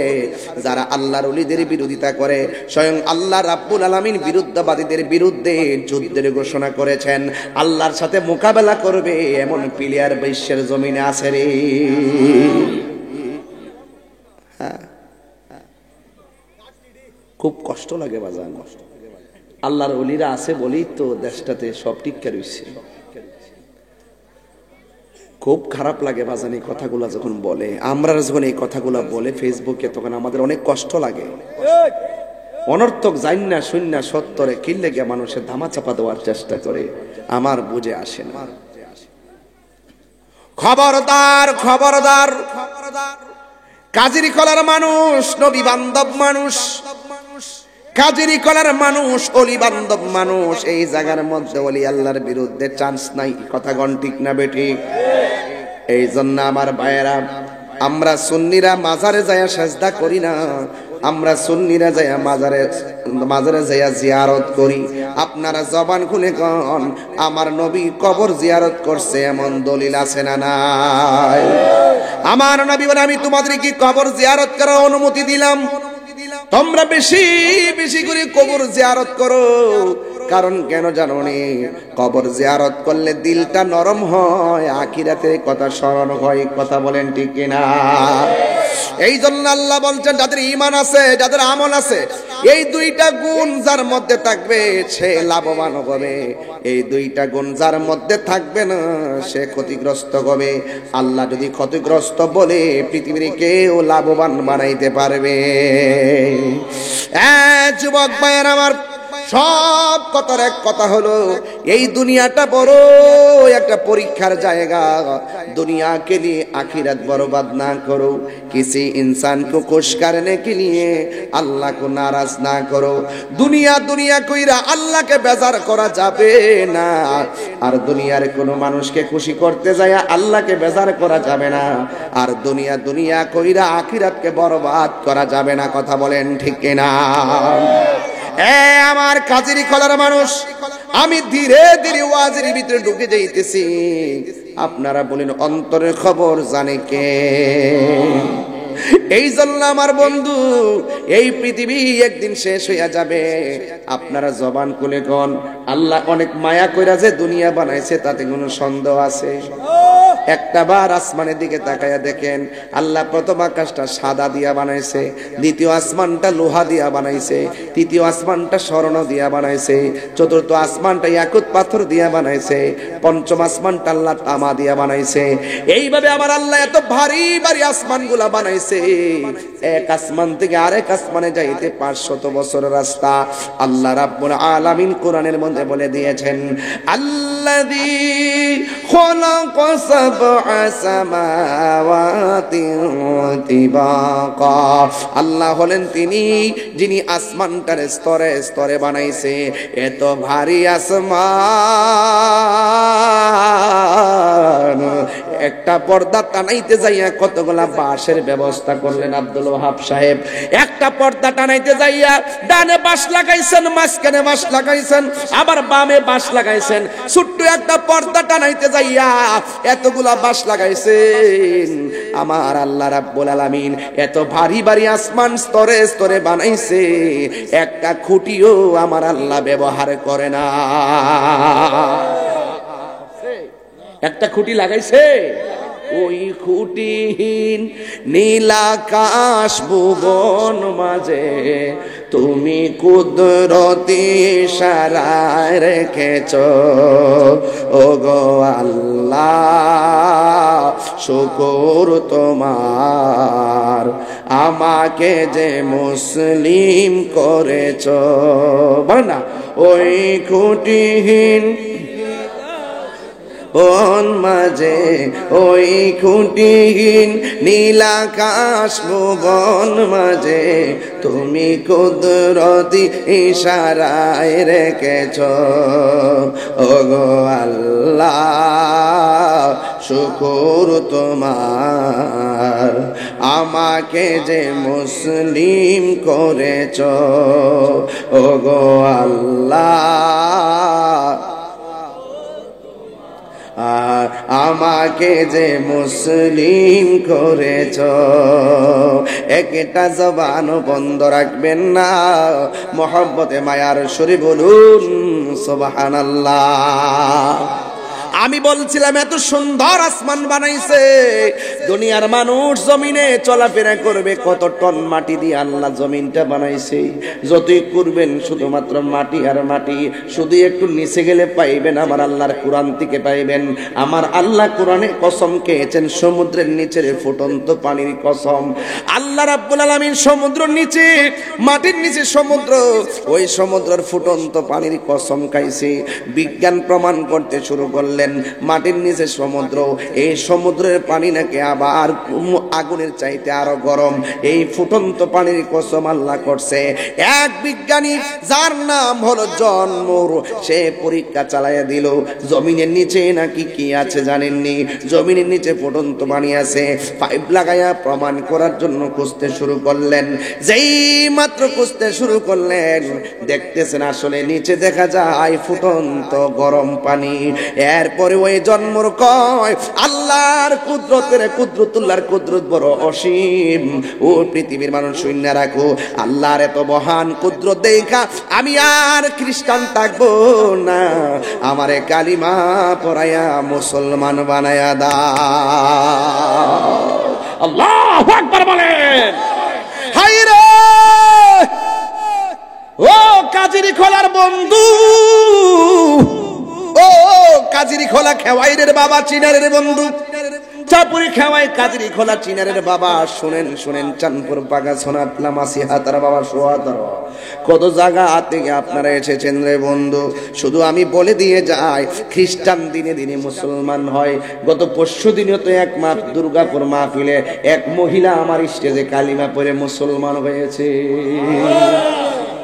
যারা আল্লাহর ওলিদের বিরোধিতা করে, স্বয়ং আল্লাহ রাব্বুল আলামিন বিরুদ্ধবাদীদের বিরুদ্ধে যুদ্ধের ঘোষণা করেছেন। আল্লাহর সাথে মোকাবেলা করবে এমন প্লেয়ার বিশ্বের জমিনে আছে রে। খুব কষ্ট লাগে বাজান, আল্লাহর ওলিরা আছে বলেই তো দেশটাতে সব টিক্কা রইছে। খুব খারাপ লাগে বাজান এই কথাগুলা যখন বলে, আমরা যখন এই কথাগুলা বলে ফেসবুকে, তখন আমাদের অনেক কষ্ট লাগে। অনর্থক জাইন্না শূন্য সত্তরে কিল্লে গিয়ে মানুষের ধামাচাপা দেওয়ার চেষ্টা করে, আমার বুঝে আসে না। খবরদার খবরদার, কাজেরি কলার মানুষ, নবী বান্ধব মানুষ, কাজেরি কলার মানুষ, অলি বান্ধব মানুষ, এই জায়গার মধ্যে অলি আল্লাহর বিরুদ্ধে চান্স নাই। কথা গণ ঠিক না বেঠিক? এই জন্য আমার ভাইয়েরা, আমরা সুন্নিরা মাজারে যায়া সেজদা করি না, আমরা সুন্নিরা যায়া মাজারে যায়া জিয়ারত করি। আপনারা জবান খুলে কন, আমার নবী কবর জিয়ারত করছে এমন দলিল আছে না নাই? আমার নবী বলে, আমি তোমাদেরকে কবর জিয়ারত করার অনুমতি দিলাম, তোমরা বেশি বেশি করে কবর জিয়ারত করো। কারণ কেন জানো নি? কবর জিয়ারত করলে দিলটা নরম হয়, আখিরাতে কথা স্মরণ হয়। কথা বলেন ঠিক কিনা? এই জন্য আল্লাহ বলছেন, যাদের ঈমান আছে, যাদের আমল আছে, এই দুইটা গুণ যার মধ্যে থাকবে সে লাভবান হবে। এই দুইটা গুণ যার মধ্যে থাকবে না সে ক্ষতিগ্রস্ত হবে। আল্লাহ যদি ক্ষতিগ্রস্ত বলে, পৃথিবীর কেউ লাভবান বানাইতে পারবে? যুবক ভাইয়ের আমার, সব কথার এক কথা হলো এই দুনিয়াটা বড় একটা পরীক্ষার জায়গা। दुनिया के लिए आखिरत बर्बाद ना करो, किसी इंसान को खुश करने के लिए अल्लाह को नाराज ना करो। दुनिया दुनिया কইরা আল্লাহকে বেজার করা যাবে না, আর দুনিয়ার কোনো মানুষকে খুশি করতে যায় আল্লাহকে বেজার করা যাবে না, আর দুনিয়া দুনিয়া কইরা আখিরাতকে বরবাদ করা যাবে না। কথা বলেন ঠিক কিনা? আমার কাজেরি খোলার মানুষ, আমি ধীরে ধীরে ওয়াজের ভিতরে ঢুকে যাইতেছি। আপনারা বলেন অন্তরের খবর জানে কে? এই জন্য আমার বন্ধু, এই পৃথিবী একদিন শেষ হইয়া যাবে। আপনারা জবান খুলে কোন আল্লাহ অনেক মায়া কইরা যে দুনিয়া বানাইছে তাতে কোনো সন্দেহ আছে? একটা বার আসমানের দিকে তাকায়া দেখেন, আল্লাহ প্রথম আকাশটা সাদা দিয়া বানাইছে, দ্বিতীয় আসমানটা লোহা দিয়া বানাইছে, তৃতীয় আসমানটা স্বর্ণ দিয়া বানাইছে, চতুর্থ আসমানটা ইয়াকুত পাথর দিয়া বানাইছে, পঞ্চম আসমানটা আল্লাহ তামা দিয়া বানাইছে। এইভাবে আমার আল্লাহ এত ভারী ভারী আসমানগুলা বানাইছে, এক আসমান থেকে আরেক আসমানে যাইতে 500 বছরের রাস্তা। আল্লাহ রাব্বুল আলামিন কোরআনের মধ্যে বলে দিয়েছেন, আল্লাযী খালাকা সাবআ সামাওয়াতি তিবাকা। আল্লাহ হলেন তিনি যিনি আসমানটার স্তরে স্তরে বানাইছে। এত ভারী আসমান, একটা পর্দা টানাইতে যাইয়া কতগুলা বাঁশের ব্যবস্থা করলেন আব্দুল ওয়াহাব সাহেব। একটা পর্দা টানাইতে যাইয়া ডানে বাঁশ লাগাইছেন, মাঝখানে বাঁশ লাগাইছেন, আবার বামে বাঁশ লাগাইছেন। ছোট্ট একটা পর্দা টানাইতে যাইয়া এতগুলা বাঁশ লাগাইছেন। আমার আল্লাহ রাব্বুল আলামিন এত ভারী ভারী আসমান স্তরে স্তরে বানাইছে, একটা খুঁটিও আমার আল্লাহ ব্যবহার করে না। একটা খুঁটি লাগাইছে, ওই খুঁটিহীন নীলাকাশ ভুবন মাঝে তুমি কুদরতি ইশারায় রেখেছ। ও গো আল্লাহ শুকর তোমার, আমাকে যে মুসলিম করেছ। বল না, ওই খুঁটিহীন বন মাঝে, ওই খুঁটিহীন নীলাকাশ ভুবন মাঝে তুমি কুদরতি ইশারায় রেখেছ। ও গো আল্লাহ শুকর তোমার, আমাকে যে মুসলিম করেছ। ও গো আল্লাহ আমাকে যে মুসলিম করেছ। একটা জবানও বন্ধ রাখবেন না, মহব্বতে মায়ার সুরে বলুন সুবহানাল্লাহ। আমি বলছিলাম এত সুন্দর আসমান বানাইছে, দুনিয়ার মানুষ জমিনে চলাফেরা করবে কত টন মাটি দিয়ে আল্লাহ জমিনটা বানাইছে। যতই করবেন শুধুমাত্র মাটি আর মাটি, শুধু একটু নিচে গেলে পাইবেন আমার আল্লাহর কোরআন থেকে পাইবেন। আমার আল্লাহ কোরআনে কসম খেয়েছেন, সমুদ্রের নিচের ফুটন্ত পানির কসম। আল্লাহ রাব্বুল আলামিন সমুদ্রের নিচে, মাটির নিচে সমুদ্র, ওই সমুদ্রের ফুটন্ত পানির কসম খাইছে। বিজ্ঞান প্রমাণ করতে শুরু করলেন মাটির নিচে সমুদ্র, এই সমুদ্রের পানি নাকি আবার আগুনের চাইতে আরো গরম। এই ফুটন্ত পানির কসম আল্লাহ করছে। এক বিজ্ঞানী যার নাম হলো জন মুর, সে পরীক্ষা চালাইয়া দিল জমিনের নিচে নাকি কি আছে জানেননি? জমিনের নিচে ফুটন্ত পানি আছে। পাইপ লাগাইয়া প্রমাণ করার জন্য খুঁজতে শুরু করলেন। যেই মাত্র খুঁজতে শুরু করলেন, দেখতেছেন আসলে নিচে দেখা যায় ফুটন্ত গরম পানি। এরপরে ওই জন্মর কয় আল্লাহর কুদরতের কুদরতুল্লাহর কুদরত বড় অসীম। ও পৃথিবীর মানুষ শূন্য রাখো, আল্লাহর এত মহান কুদরত দেখা আমি আর খ্রিস্টান থাকবো না, আমারে কালিমা পড়াইয়া মুসলমান বানায়া দাও। আল্লাহু আকবার বলেন। হায় রে ও কাজিরি খোলার বন্ধু, ও কাজিরি খোলা খেওয়াইরের বাবা চিনারের বন্ধু, পুরাপুরি খাওয়াই কাজরি খোলা চিনারের বাবা। শুনেন শুনেন, চাঁদপুর বাগা সোনাতলা মাসি হাতার বাবা সোহাতার কত জায়গা থেকে আপনারা এসেছেন রে বন্ধু। শুধু আমি বলে দিয়ে যাই, খ্রিস্টান দিনে দিনে মুসলমান হয়। গত পরশু দিনে তো এক মাস দুর্গাপুর মাহফিলে এক মহিলা আমার স্টেজে কালিমা পড়ে মুসলমান হয়েছে।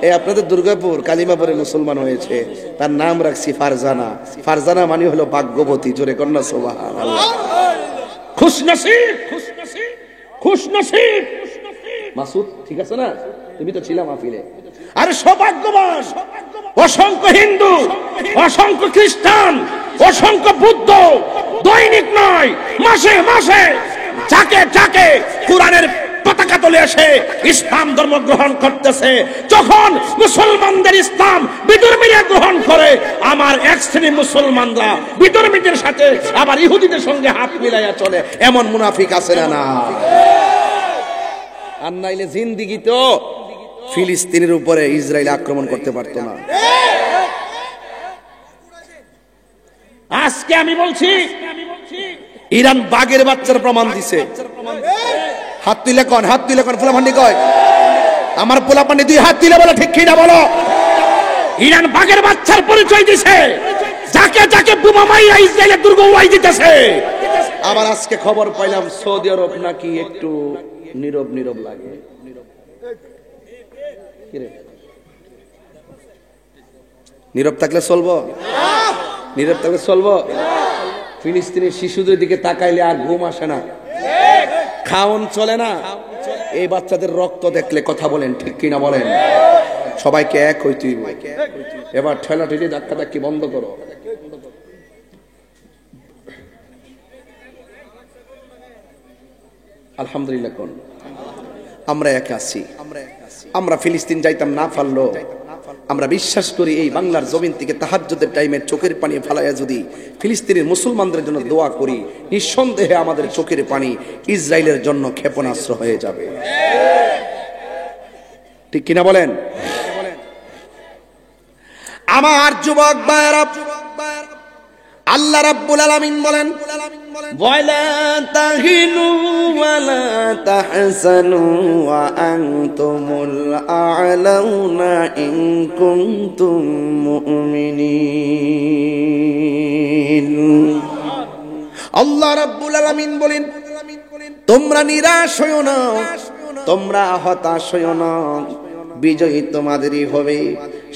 এই আপনাদের দুর্গাপুর কালিমা পড়ে মুসলমান হয়েছে, তার নাম রাখছি ফারজানা। ফারজানা মানে হলো ভাগ্যবতী। জোরে কন্যা সুবহানাল্লাহ। খুশনসিব, খুশনসিব, খুশনসিব মাসুদ, ঠিক আছে না? তুমি তো ছিলা মাহফিলে। আরে সৌভাগ্যবান, অসংখ্য হিন্দু, অসংখ্য খ্রিস্টান, অসংখ্য বুদ্ধ দৈনিক নয় মাসে মাসে যাকে যাকে কোরআনের পতাকা তুলে এসে ইসলাম ধর্ম গ্রহণ করতেছে। যখন মুসলমানদের ইসলাম বিধর্মীরা গ্রহণ করে, আমার এক শ্রেণী মুসলমানরা বিধর্মীদের সাথে আবার ইহুদিদের সঙ্গে হাত মিলাইয়া চলে। এমন মুনাফিক আছে না? আর নাইলে জিন্দিগি তো ফিলিস্তিনের উপরে ইসরায়েল আক্রমণ করতে পারতো না। আজকে আমি বলছি, ইরান বাঘের বাচ্চার প্রমাণ দিছে। হাত তুলে কোন, হাত তুলে কোন, ফুলাফান্ডি কয় আমার পোলাপান্ডি, দুই হাত তুলে বলো ঠিক কিনা বলো। ইরান বাঘের বাচ্চার পরিচয় দিছে, যাকে যাকে বোমা মাইরা ইসরায়েলের দুর্গ উড়াই দিতেছে। আবার আজকে খবর পাইলাম সৌদি আরব নাকি একটু নীরব নীরব লাগে। নীরব থাকলে চলবো? নীরব থাকলে চলবো? ফিলিস্তিনের শিশুদের দিকে তাকাইলে আর ঘুম আসে না, খাওন চলে না। এই বাচ্চাদের রক্ত দেখলে কথা বলেন ঠিক কিনা বলেন? সবাইকে এক হইতে হইবে। এবার ঠেলা ঠেলি ধাক্কা ধাক্কি বন্ধ করো। আলহামদুলিল্লাহ কোন আমরা একা আছি। আমরা ফিলিস্তিন যাইতাম না পারলো, আমরা বিশ্বাস করি এই বাংলার জমিন থেকে তাহাজ্জুদের টাইমে চোখের পানি ফালাইয়া যদি ফিলিস্তিনের মুসলমানদের জন্য দোয়া করি, নিঃসন্দেহে আমাদের চোখের পানি ইসরায়েলের জন্য ক্ষেপণাস্ত্র হয়ে যাবে। ঠিক কিনা বলেন? আমার যুবক ভাইরা, আল্লাহ রাব্বুল আলামিন বলেন, ওয়ালা তাহিনু ওয়ালা তাহসানু ওয়া আনতুমুল আ'লাউনা ইন কুনতুম মুমিনিন। আল্লাহ রাব্বুল আলামিন বলেন, তোমরা নিরাশ হইও না, তোমরা হতাশ হইও না, বিজয়ী তোমাদেরই হবে।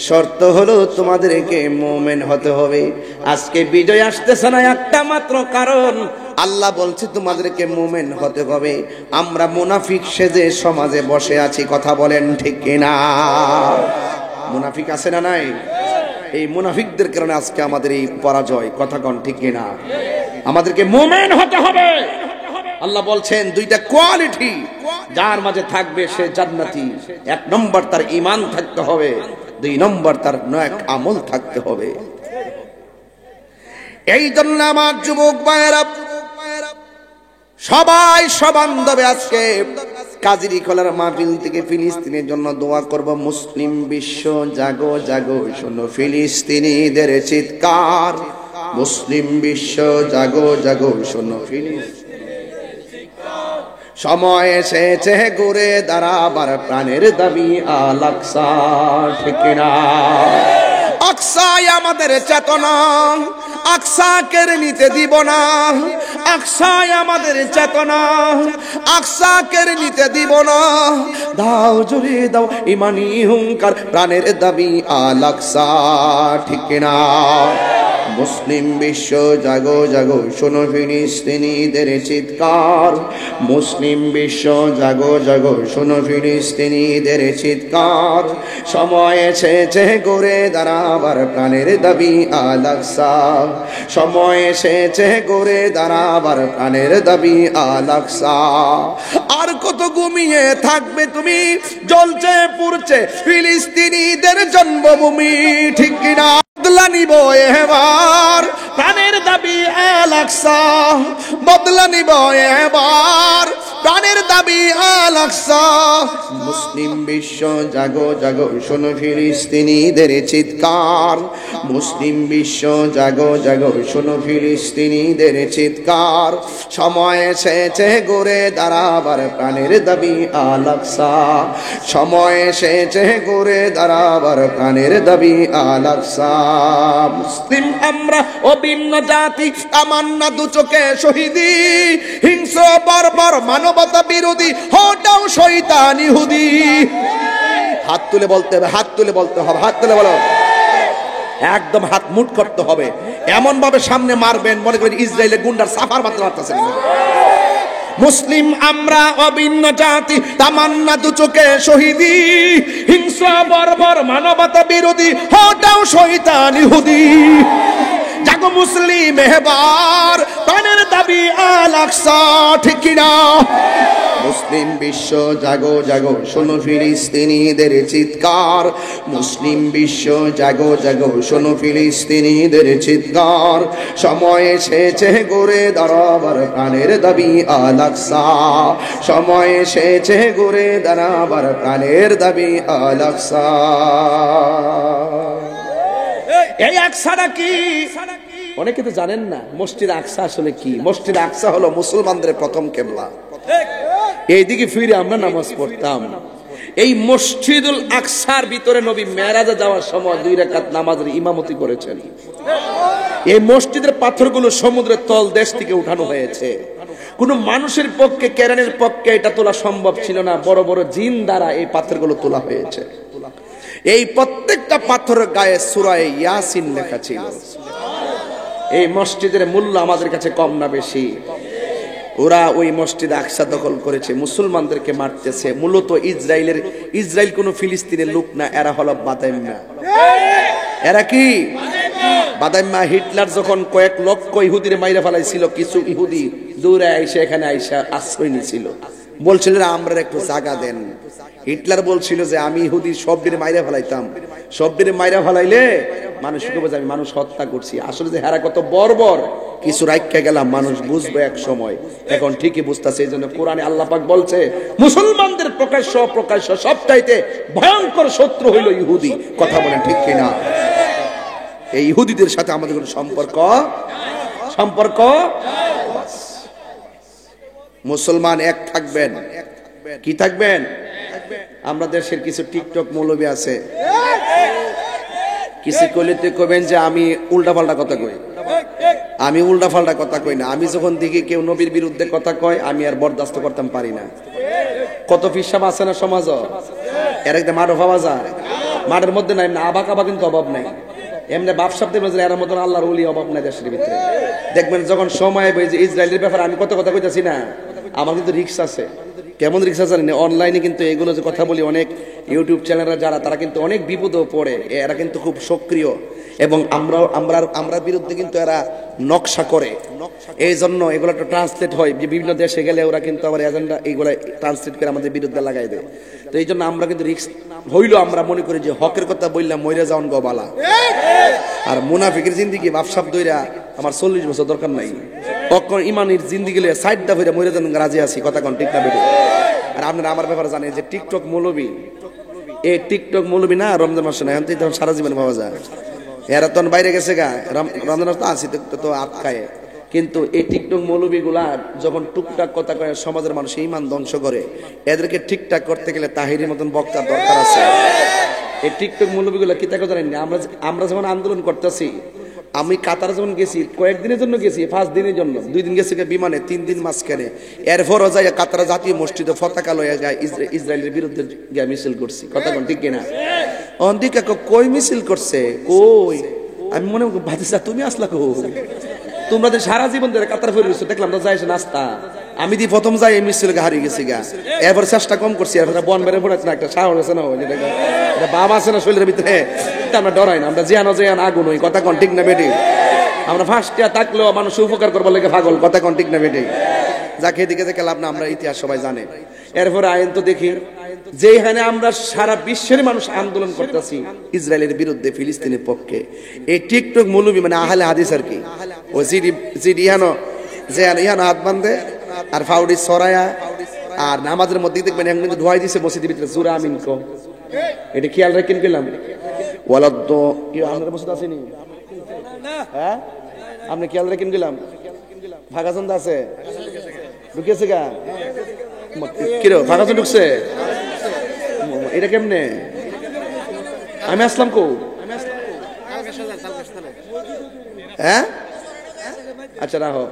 শর্ত হলো তোমাদেরকে মুমিন হতে হবে। আজকে বিজয় আসতেছে না একটা মাত্র কারণ, আল্লাহ বলছে তোমাদেরকে মুমিন হতে হবে। আমরা মুনাফিক সেজে সমাজে বসে আছি, কথা বলেন ঠিক কিনা? মুনাফিক আছে না নাই? এই মুনাফিকদের কারণে আজকে আমাদের এই পরাজয়, কথা কন ঠিক কিনা? আমাদেরকে মুমিন হতে হবে। আল্লাহ বলছেন দুইটা কোয়ালিটি যার মাঝে থাকবে সে জান্নাতি। এক নম্বর তার ঈমান থাকতে হবে, দুই নম্বর তার নেক আমল থাকতে হবে। এই জন্য আমার যুবক ভাইয়েরা সবাই সবান্ধবে আজকে কাজী খোলার মাহফিল থেকে ফিলিস্তিনের জন্য দোয়া করব। মুসলিম বিশ্ব জাগো জাগো, শোনো ফিলিস্তিনিদের চিৎকার। মুসলিম বিশ্ব জাগো জাগো, শোনো ফিলিস্তিন। সময় এসেছে ঘুরে দাঁড়াবার, প্রাণের দাবি আল আকসা, ঠিক না? আকসাই আমাদের চেতনা, আকসাকে নিতে দিব না। আকসাই আমাদের চেতনা, আকসাকে নিতে দিব না। দাও জুড়ে দাও ইমানি হুঙ্কার, প্রাণের দাবি আল আকসা, ঠিক না? মুসলিম বিশ্ব জাগো জাগো, শোনো ফিলিস্তিনিদের চিৎকার। মুসলিম বিশ্ব জাগো জাগো, শোনো ফিলিস্তিনিদের চিৎকার। সময় এসেছে ঘুরে দাঁড়াবার, প্রাণের দাবি আল আকসা। সময় এসেছে ঘুরে দাঁড়াবার, প্রাণের দাবি আল আকসা। আর কত ঘুমিয়ে থাকবে তুমি, জ্বলছে পুড়ছে ফিলিস্তিনিদের জন্মভূমি, ঠিক কিনা? বদলা নিব এবার, প্রাণের দাবি আল আকসা। বদলা নিব এবার, প্রাণের দাবি আল আকসা। মুসলিম বিশ্ব জাগো জাগো শোনো ফিলিস্তিনিদের চিৎকার। মুসলিম বিশ্ব জাগো জাগো শোনো ফিলিস্তিনিদের চিৎকার। সময় এসেছে ঘুরে দাঁড়াবার প্রাণের দাবি আল আকসা। সময় এসেছে ঘুরে দাঁড়াবার প্রাণের দাবি আল আকসা। মুসলিম আমরা অভিন্ন জাতি, তামান্না দু চোখে শহীদি, হিংস্র বর্বর মানবতা বিরোধী, হটাও শয়তান ইহুদি। হাত তুলে বলতে হবে, হাত তুলে বলতে হবে, হাত তুলে বলো, একদম হাত মুঠ করতে হবে, এমন ভাবে সামনে মারবেন মনে করেন ইসরায়েলের গুন্ডার সাফার মারতে পারতেছেন। মুসলিম আমরা অভিন্ন জাতি, তামান্না দু চোখে শহীদি, হিংস্র বর্বর মানবতা বিরোধী, হটাও শয়তান ইহুদি। জাগো মুসলিম এবার প্রাণের দাবি আল আকসা, ঠিক কিনা? মুসলিম বিশ্ব জাগো জাগো শোনো ফিলিস্তিনিদের চিৎকার। মুসলিম বিশ্ব জাগো জাগো শোনো ফিলিস্তিনিদের চিৎকার। সময় এসেছে ঘুরে দাঁড়াবার প্রাণের দাবি আল আকসা। সময় এসেছে ঘুরে দাঁড়াবার প্রাণের দাবি আল আকসা। এই আকসাটা কি অনেকে তো জানেন না। মসজিদ আকসা আসলে কি? মসজিদ আকসা হলো মুসলমানদের প্রথম কিবলা। এইদিকে ফিরে আমরা নামাজ পড়তাম। এই মসজিদুল আকসার ভিতরে নবী মেরাজে যাওয়ার সময় 2 রাকাত নামাজের ইমামতি করেছেন। এই মসজিদের পাথরগুলো সমুদ্রের তল দেশ থেকে উঠানো হয়েছে। কোন মানুষের পক্ষে, কেরানের পক্ষে এটা তোলা সম্ভব ছিল না। বড় বড় জিন দ্বারা এই পাথরগুলো তোলা হয়েছে। এই প্রত্যেকটা পাথরের গায়ে সূরা ইয়াসিন লেখা ছিল। এই মসজিদের মূল্য আমাদের কাছে কম না বেশি? ওরা ওই মসজিদ আকসা দখল করেছে, মুসলমানদেরকে মারতেছে। মূলত ইসরায়েল কোন ফিলিস্তিনের লোক না, এরা হলো বাদাইম্মা। এরা কি বাদাইম্মা? হিটলার যখন কয়েক লক্ষ ইহুদির মাইরা ফেলাইছিল, কিছু ইহুদি দৌড়ে আইসা এখানে আইসা আশ্রয় নিয়েছিল। বলছিল আমরা একটু জায়গা দেন। হিটলার বলছিল যে আমি ইহুদি সবদিন মাইরা ফেলাইতাম, সবদিন মাইরা ফেলাইলে মানুষকে বোঝে আমি মানুষ হত্যা করছি। আসলে যে হেরা কত বর্বর, কিছু রাইখা গেলাম, মানুষ বুঝবে এক সময়। এখন ঠিকই বুঝতেছে। এই জন্য কোরআনে আল্লাহ পাক বলছে মুসলমানদের প্রকাশ্য অপ্রকাশ্য সবচাইতে ভয়ঙ্কর শত্রু হইল ইহুদি। কথা বলেন ঠিক কিনা? এই ইহুদিদের সাথে আমাদের কোনো সম্পর্ক মুসলমান এক থাকবেন। কি থাকবেন? আমরা দেশের কিছু টিকটক মৌলবী আছে, কিছু কইতে কবেন যে আমি উল্টাপাল্টা কথা কই। আমি উল্টাপাল্টা কথা কই না। আমি যখন দেখি কেউ নবীর বিরুদ্ধে কথা কয়, আমি আর বরদাস্ত করতাম পারি না। কত ফিসাব আছে না সমাজ, এর একটা মাঠও পাওয়া যায়। মাঠের মধ্যে নাই না আবাক আবা, কিন্তু অভাব নাই। এমনি বাপসাপ দেবেন এর মতন আল্লাহর ওলি অভাব নাই দেশের ভিতরে। দেখবেন যখন সময় হবে যে ইসরায়েলের ব্যাপারে আমি কত কথা কইতাছি না, আমার কিন্তু রিস্ক আছে। কেমন রিস্ক আছে জানেন? অনলাইনে কিন্তু এগুলো যে কথা বলি, অনেক ইউটিউব চ্যানেলরা যারা, তারা কিন্তু অনেক বিপদেও পড়ে। এরা কিন্তু খুব সক্রিয় এবং আমরা বিরুদ্ধে কিন্তু এরা নকশা করে। এই জন্য এগুলো একটা ট্রান্সলেট হয়, বিভিন্ন দেশে গেলে ওরা কিন্তু আবার এজেন্ডা এইগুলো ট্রান্সলেট করে আমাদের বিরুদ্ধে লাগাই দেয়। তো এই জন্য আমরা কিন্তু রিস্ক হইলো, আমরা মনে করি যে হকের কথা বললাম মইরা যাওয়ান গবালা। আর মুনাফিকের জিন্দিগি বাপসাপ দইরা আমার 40 বছর দরকার নাই। তখন ইমানের জিন্দিগি লইয়া সাইডটা হইরা মইরা যান রাজি আছি। কথা কোন ঠিক না বেটি? আর আপনারা আমার ব্যাপারে জানেন যে টিকটক মৌলবী, এই টিকটক মৌলবী না রমজান মাসে না, এখন তো সারা জীবন পাওয়া যায়। এরা তখন বাইরে গেছে গা, রমজান মাস তো আসি তো আট খায়। কিন্তু এই টিকটক মৌলবী গুলা যখন টুকটাক কথা কয়ে সমাজের মানুষ ইমান ধ্বংস করে, এদেরকে ঠিকঠাক করতে গেলে তাহিরের মতন বক্তার দরকার আছে। এই টিকটক মৌলবী গুলা কি তাকে জানেন? আমরা যেমন আন্দোলন করতেছি, আমি কাতার যখন গেছি কয়েকদিনের জন্য গেছি, 5 দিনের জন্য, 2 দিন গেছি বিমানে, 3 দিন মাঝখানে। এরপরও যাই কাতার জাতীয় মসজিদে পতাকা লইয়া যায় ইসরায়েলের বিরুদ্ধে গিয়ে মিছিল করছি। কথা কোন ঠিক কিনা? অন্দিকা কই মিছিল করছে কই? আমি মনে ভাতিসা তুমি আসলা কো? তোমরা যে সারা জীবন ধরে কাতার ফিরে রয়েছো, দেখলাম তো যাইছে নাস্তা। আমি দি প্রথম যাই এই মিছিল হারিয়ে গেছি গা। এরপর চেষ্টা কম করছি, বন বেড়ে পড়েছে না, একটা সাহস আছে না, বাপ আছে না শরীরের ভিতরে, আমরা ডরাই না। আমরা জিয়ানো জিয়ান আগুন হই। কথা কোন ঠিক না বেটি? আমরা ফার্স্টে থাকলেও মানুষ উপকার করবার লেগে পাগল। কথা কোন ঠিক না বেটি? যাকে এদিকে দেখে লাভ না, আমরা ইতিহাস সবাই জানে। এরপরে আইন তো দেখি যেখানে আমরা সারা বিশ্বের মানুষ আন্দোলন করতেছি ইসরায়েলের বিরুদ্ধে, ফিলিস্তিনের পক্ষে, এই টিকটক মৌলবী মানে আহলে হাদিস আর কি, ও জিডি ইহানো যে ইহানো হাত বান্ধে আর ফাউডি সরায়া আর নামাজের মধ্যে দেখবেন এখন কিন্তু ধোয়াই দিছে মসজিদের ভিতরে জোরে আমিন কো, এটা খেয়াল রাখেন গেলাম ওয়ালাদ আপনার মসজিদ আসেনি হ্যাঁ আপনি খেয়াল রাখেন গেলাম ফাঁকাচন্দ আছে ঢুকেছে গা কিরো ফাঁকাচন্দ ঢুকছে এটা কেমনে আমি আসলাম কো হ্যাঁ আচ্ছা রাখো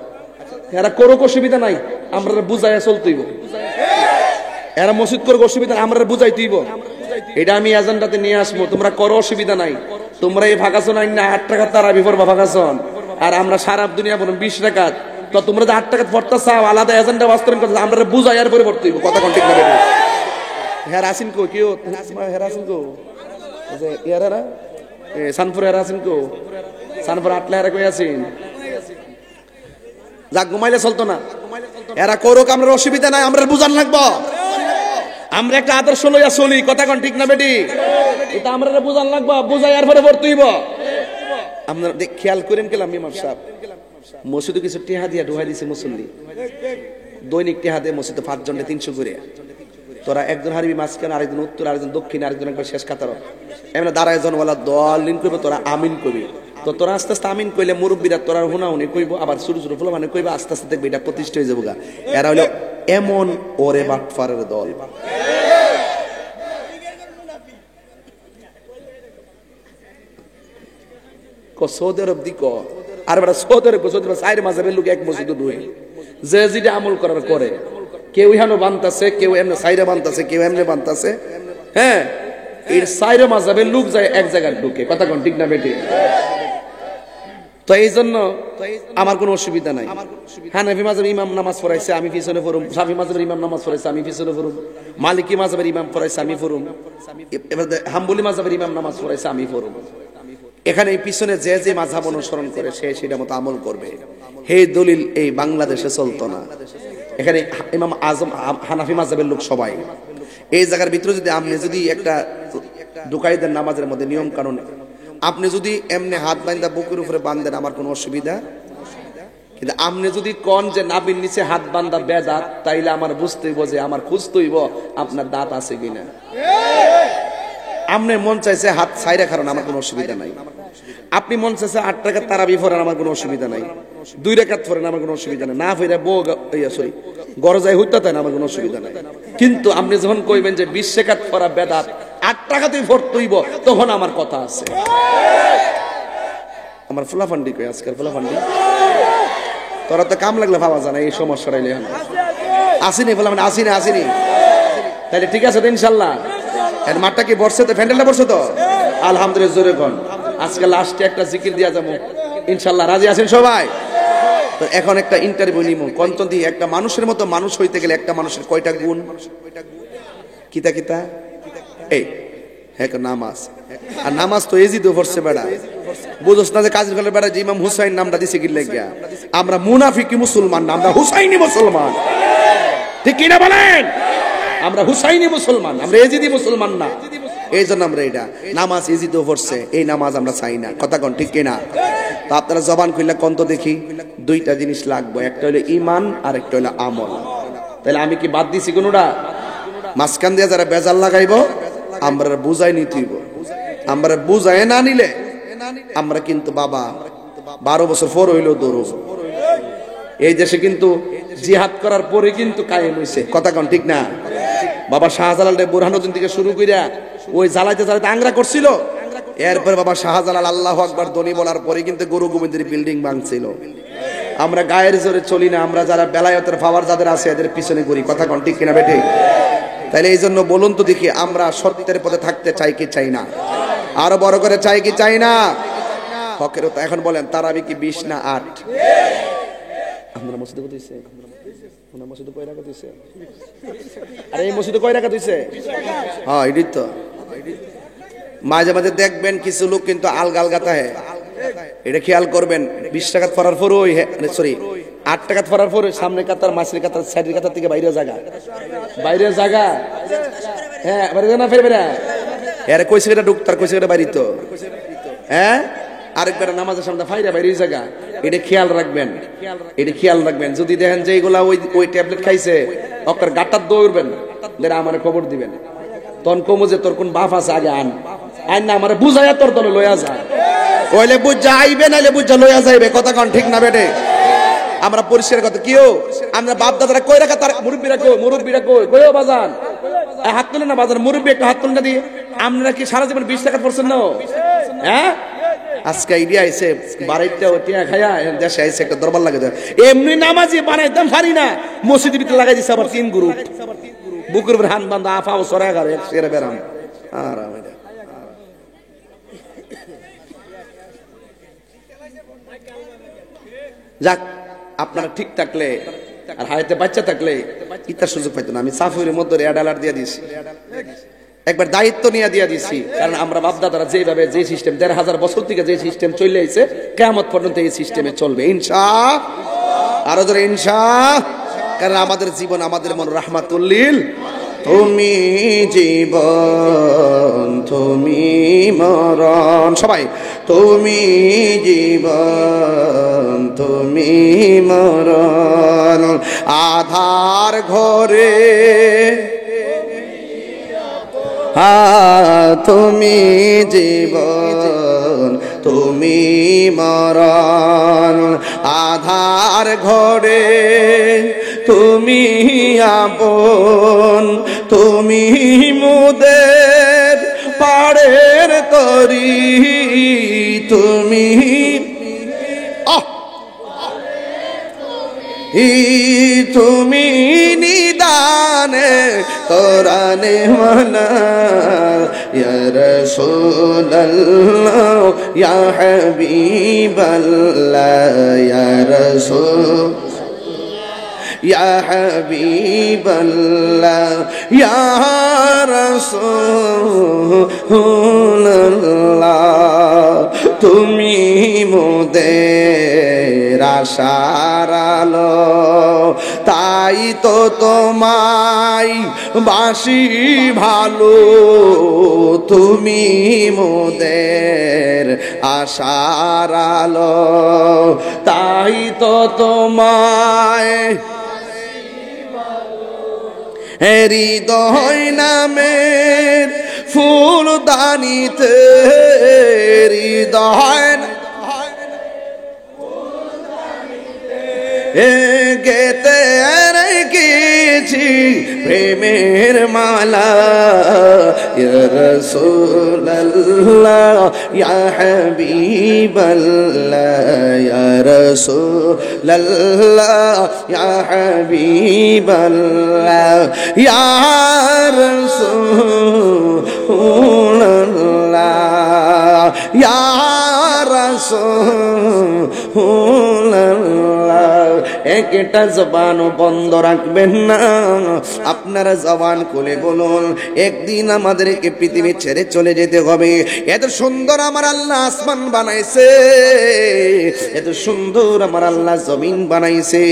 এরা করো অসুবিধা নাই আমরা বুঝাই চলতেইব এরা মসজিদ করো অসুবিধা আমরা বুঝাই তুইব এটা আমি এজেন্ডাতে নিয়ে আসবো তোমরা করো অসুবিধা নাই তোমরা এই ফাঁকাচন আইন না 8 টাকা তারাবি পড়বা ফাঁকাচন আর আমরা সারা দুনিয়া বলুন 20 টাকা তো তোমরা যে 8 টাকা পড়তে চাও আলাদা এজেন্ডা বাস্তবায়ন করতে আমরা বুঝাই আর পরে পড়তে হইব কথা কোন ঠিক না হ্যাঁ আসিন কো কেউ হ্যাঁ আসিন কো যে ইয়ারা সানপুর হ্যাঁ আসিন কো সানপুর আটলা হেরা কই আসিন যা ঘুমাইলে চলতো না এরা করুক আমরা অসুবিধা নাই আমরা বুঝান লাগবো আমরা একটা আদর্শ লইয়া চলি কথা কোন ঠিক না বেটি এটা আমরা বুঝান লাগবো বুঝাই আর পরে পড়তে হইব আপনারা খেয়াল করেন গেলাম ইমাম সাহেব মসজিদে কিছু টেহা দিয়া ঢুকাই দিছে মুসল্লি দৈনিক টেহা দিয়ে মসজিদে 5 জনে 300 করে তোরা একজন হারিবি মাঝখানে আরেকজন উত্তর আরেকজন দক্ষিণ আরেকজন একবার শেষ কাতার এমনি দাঁড়ায় জন ওলা দল লিন করবে তোরা আমিন কবি তো তোরা আস্তে আস্তে আমিন কইলে মুরব্বীরা তোরা হুনাহুনি কইব আবার ছোট ছোট ফুলা মানে কইবা আস্তে আস্তে দেখবে এটা প্রতিষ্ঠা হয়ে যাবো গা এরা হইলো এমন ওরে বাটফারের দল সৌদি আরব দিক আর বেটা সৌদি আরব সাইড মাঝাবের লোক এক মসজিদে ঢুকে যে যেটা আমল করার করে কেউ ইহানো বানতাছে কেউ এমনি সাইডে বানতাছে কেউ এমনি বানতাছে হ্যাঁ এর সাইডে মাঝাবের লোক যায় এক জায়গায় ঢুকে কথা কোন ঠিক না বেটি তো এই জন্য আমার কোনো অসুবিধা নাই হানাফি মাযহাবের ইমাম নামাজ পড়াইছে আমি পিছনে পড়ুম শাফি মাযহাবের ইমাম নামাজ পড়াইছে আমি পিছনে পড়ুম মালিকি মাযহাবের ইমাম পড়াইছে আমি পড়ুম এবার হাম্বলি মাযহাবের ইমাম নামাজ পড়াইছে আমি পড়ুম এখানে এই পিছনে যে যে মাযহাব অনুসরণ করে সে সেটা মতো আমল করবে হে দলিল এই বাংলাদেশে চলতো না এখানে ইমাম আজম হানাফি মাযহাবের লোক সবাই এই জায়গার ভিতরে যদি আপনি যদি একটা দুকাইদের নামাজের মধ্যে নিয়ম কানুন আপনি যদি এমনি হাত বাঁধা বুকের উপরে বাঁধেন আমার কোনো অসুবিধা কিন্তু আপনি যদি কোন যে নাভির নিচে হাত বাঁধা বেদাত তাইলে আমার বুঝতে হইব যে আমার খুঁজতে হইব আপনার দাঁত আছে কিনা আপনি মন চাইছে হাত ছাইরা কারণ আমার কোনো অসুবিধা নাই আপনি মন চাইছে 8 টাকা তারাবি পড়েন আমার কোনো অসুবিধা নাই 2 রাকাত পড়েন আমার কোনো অসুবিধা নাই না ফিরে বউ সরি গরজায় হইতে তাই আমার কোনো অসুবিধা নাই কিন্তু আপনি যখন কইবেন যে 20 রাকাত পড়া বেদাত 8 টাকা তুই পড়তে হইব তখন আমার কথা আছে আমার ফুলাফান্ডি কই আজকাল ফুলাফান্ডি তোরা তো কাম লাগলে ভাবা জানা এই সমস্যা রাইলে আসিনি ফুলাফান্ডি আসিনি তাহলে ঠিক আছে তো ইনশাআল্লাহ এর মাঠটা কি বর্ষে তো ফ্যান্ডেলটা বর্ষে তো আলহামদুলিল্লাহ জোরে কোন আজকে লাস্টে একটা জিকির দিয়া যাবো ইনশাআল্লাহ রাজি আছেন সবাই তো এখন একটা ইন্টারভিউ নিমু কোনতন্দি একটা মানুষের মতো মানুষ হইতে গেলে একটা মানুষের কয়টা গুণ কিতা কিতা এই এক নামাজ আর নামাজ তো এজি তো পড়ছে বেড়া বুঝছ না যে কাজের ফলে বেড়া যে ইমাম হুসাইন নামটা দিছে কি লাগিয়া আমরা মুনাফিকি মুসলমান না আমরা হুসাইনি মুসলমান ঠিক কি না বলেন আমরা হুসাইনি মুসলমান আমরা এজিদি মুসলমান না এই জন্য আমরা এটা নামাজ এজিদি পড়ছে এই নামাজ আমরা চাই না কথা কোন ঠিক কিনা তো আপনারা জবান খুললে কোন তো দেখি দুইটা জিনিস লাগবে একটা হলো ঈমান আর একটা হলো আমল তাহলে আমি কি বাদ দিছি কোনটা মাসকান দিয়া যারা বেজাল লাগাইবো আমরা বুঝাই নিতেইব আমরা বুঝাই না নিলে আমরা কিন্তু বাবা 12 বছর পর হইলো দৌড় এই দেশে কিন্তু জিহাদ করার পরে কিন্তু কায়েম হইছে কথা কোন ঠিক না বাবা শাহজালাল বুরহানুদ্দিন থেকে শুরু কইরা ওই জ্বালাইতে জ্বালাইতে আংরা করছিল এরপর বাবা শাহজালাল আল্লাহু আকবার ধ্বনি বলার পরে কিন্তু গুরু গোবিন্দের বিল্ডিং ভাঙছিল আমরা গায়ের জোরে চলি না আমরা যারা বেলায়েতের পাওয়ার যাদের আছে এদের পিছনে ঘুরি কথা কোন ঠিক কিনা বেটে তাইলে এই জন্য বলুন তো দেখি আমরা সত্যের পথে থাকতে চাই কি চাই না আরো বড় করে চাই কি চাই না হকের তো এখন বলেন তারাবি কি 20 না 8 আমরা মসজিদে কত হইছে আমরা মসজিদে কয় রাকাত হইছে আরে এই মসজিদে কয় রাকাত হইছে হ্যাঁ এডি তো মাঝে মাঝে দেখবেন কিছু লোক কিন্তু আলগা আলগাতা হয় এটা খেয়াল করবেন 20 টাকা পড়ার পর ওই সরি 8 টাকা পড়ার পর সামনে কাতার মাছের কাতার সাইডের কাতার থেকে বাইরে জায়গা হ্যাঁ বাইরে না ফের বেরা এর কইছে এটা ঢুকতার কইছে এটা বাইরে তো হ্যাঁ আরেকবার নামাজের সামনে ফাইরা বাইরে জায়গা এটা খেয়াল রাখবেন যদি দেখেন যে এগুলা ওই ট্যাবলেট খাইছে ওকে গাটার দৌড়বেন, আমার খবর দিবেন। তখন কমো যে তোর কোন বাপ আছে আগে আন, আইন না আমার বুঝাইয়া তোর দলে লইয়া যায়, ওইলে বুঝা আইবে নাইলে বুঝা লইয়া যাইবে। কথা কন ঠিক না বেটে? আমরা পরিষ্কার কথা কিও, আমরা বাপ দাদারা কই রাখা, তার মুরব্বীরা কই কইও বাজান হাত তুলে না, বাজার মুরব্বী একটা হাত তুলে না দিয়ে। আপনারা কি সারা জীবন 20 টাকা পড়ছেন না? হ্যাঁ, আজকে আইডিয়া আইছে বাড়াইতে টিয়া খায়া দেশে আইছে একটা দরবার লাগে দেয়। এমনি নামাজি বানাইতাম পারি না, মসজিদের ভিতরে লাগাই দিছে আবার 3 গ্রুপ, বুকের উপর হান বান্ধা আফাও সরাই গারে সেরে বেরাম। যাক, আপনারা ঠিক থাকলে আর হায়াতে বাচ্চা থাকলে ইতার সুযোগ পাইতো না। আমি সাফিরের মধ্যে রেড অ্যালার্ট দিয়ে দিয়েছি, একবার দায়িত্ব নিয়ে দিয়ে দিছি। কারণ আমরা বাপদাদারা যেভাবে যে সিস্টেম 1500 বছর থেকে যে সিস্টেম চলে আইছে, কিয়ামত পর্যন্ত এই সিস্টেমে চলবে ইনশাআল্লাহ। আরো জোরে ইনশাআল্লাহ। কারণ আমাদের জীবন, আমাদের মন রাহমাতুল-লিল। তুমি জীবন, তুমি মরণ, সবাই তুমি জীবন, তুমি মরণ, আধার ঘরে তুমি জীবন, তুমি মরণ, আধার ঘরে তুমি আপন, তুমি মোদের পাড়ের তরি, তুমি তুমি নিদানে তোরানে মানা, ইয়া রাসূলুল্লাহ ইয়া হাবিবাল্লাহ, ইয়া রাসূল ইয়া হাবিবাল্লাহ, ইয়া রাসূলুল্লাহ, তুমি মোদের আশার আলো, তাই তো তোমায় বাসি ভালো, তুমি মোদের আশার আলো, তাই তো তোমায় হৃদয় নামের ফুলদানিতে, হৃদয় গেতে রেখেছি প্রেমের মালা, ইয়া রাসূলুল্লাহ ইয়া হাবিবাল্লাহ, ইয়া রাসূলুল্লাহ ইয়া হাবিবাল্লাহ, ইয়া রাসূলুল্লাহ ইয়া রাসূলুল্লাহ। একটা জবানও বন্ধ রাখবেন না, আপনারা জবান খুলে বলুন, একদিন আমাদেরকে পৃথিবী ছেড়ে চলে যেতে হবে। এত সুন্দর আমার আল্লাহ আসমান বানাইছে, এত সুন্দর আমার আল্লাহ জমিন বানাইছে,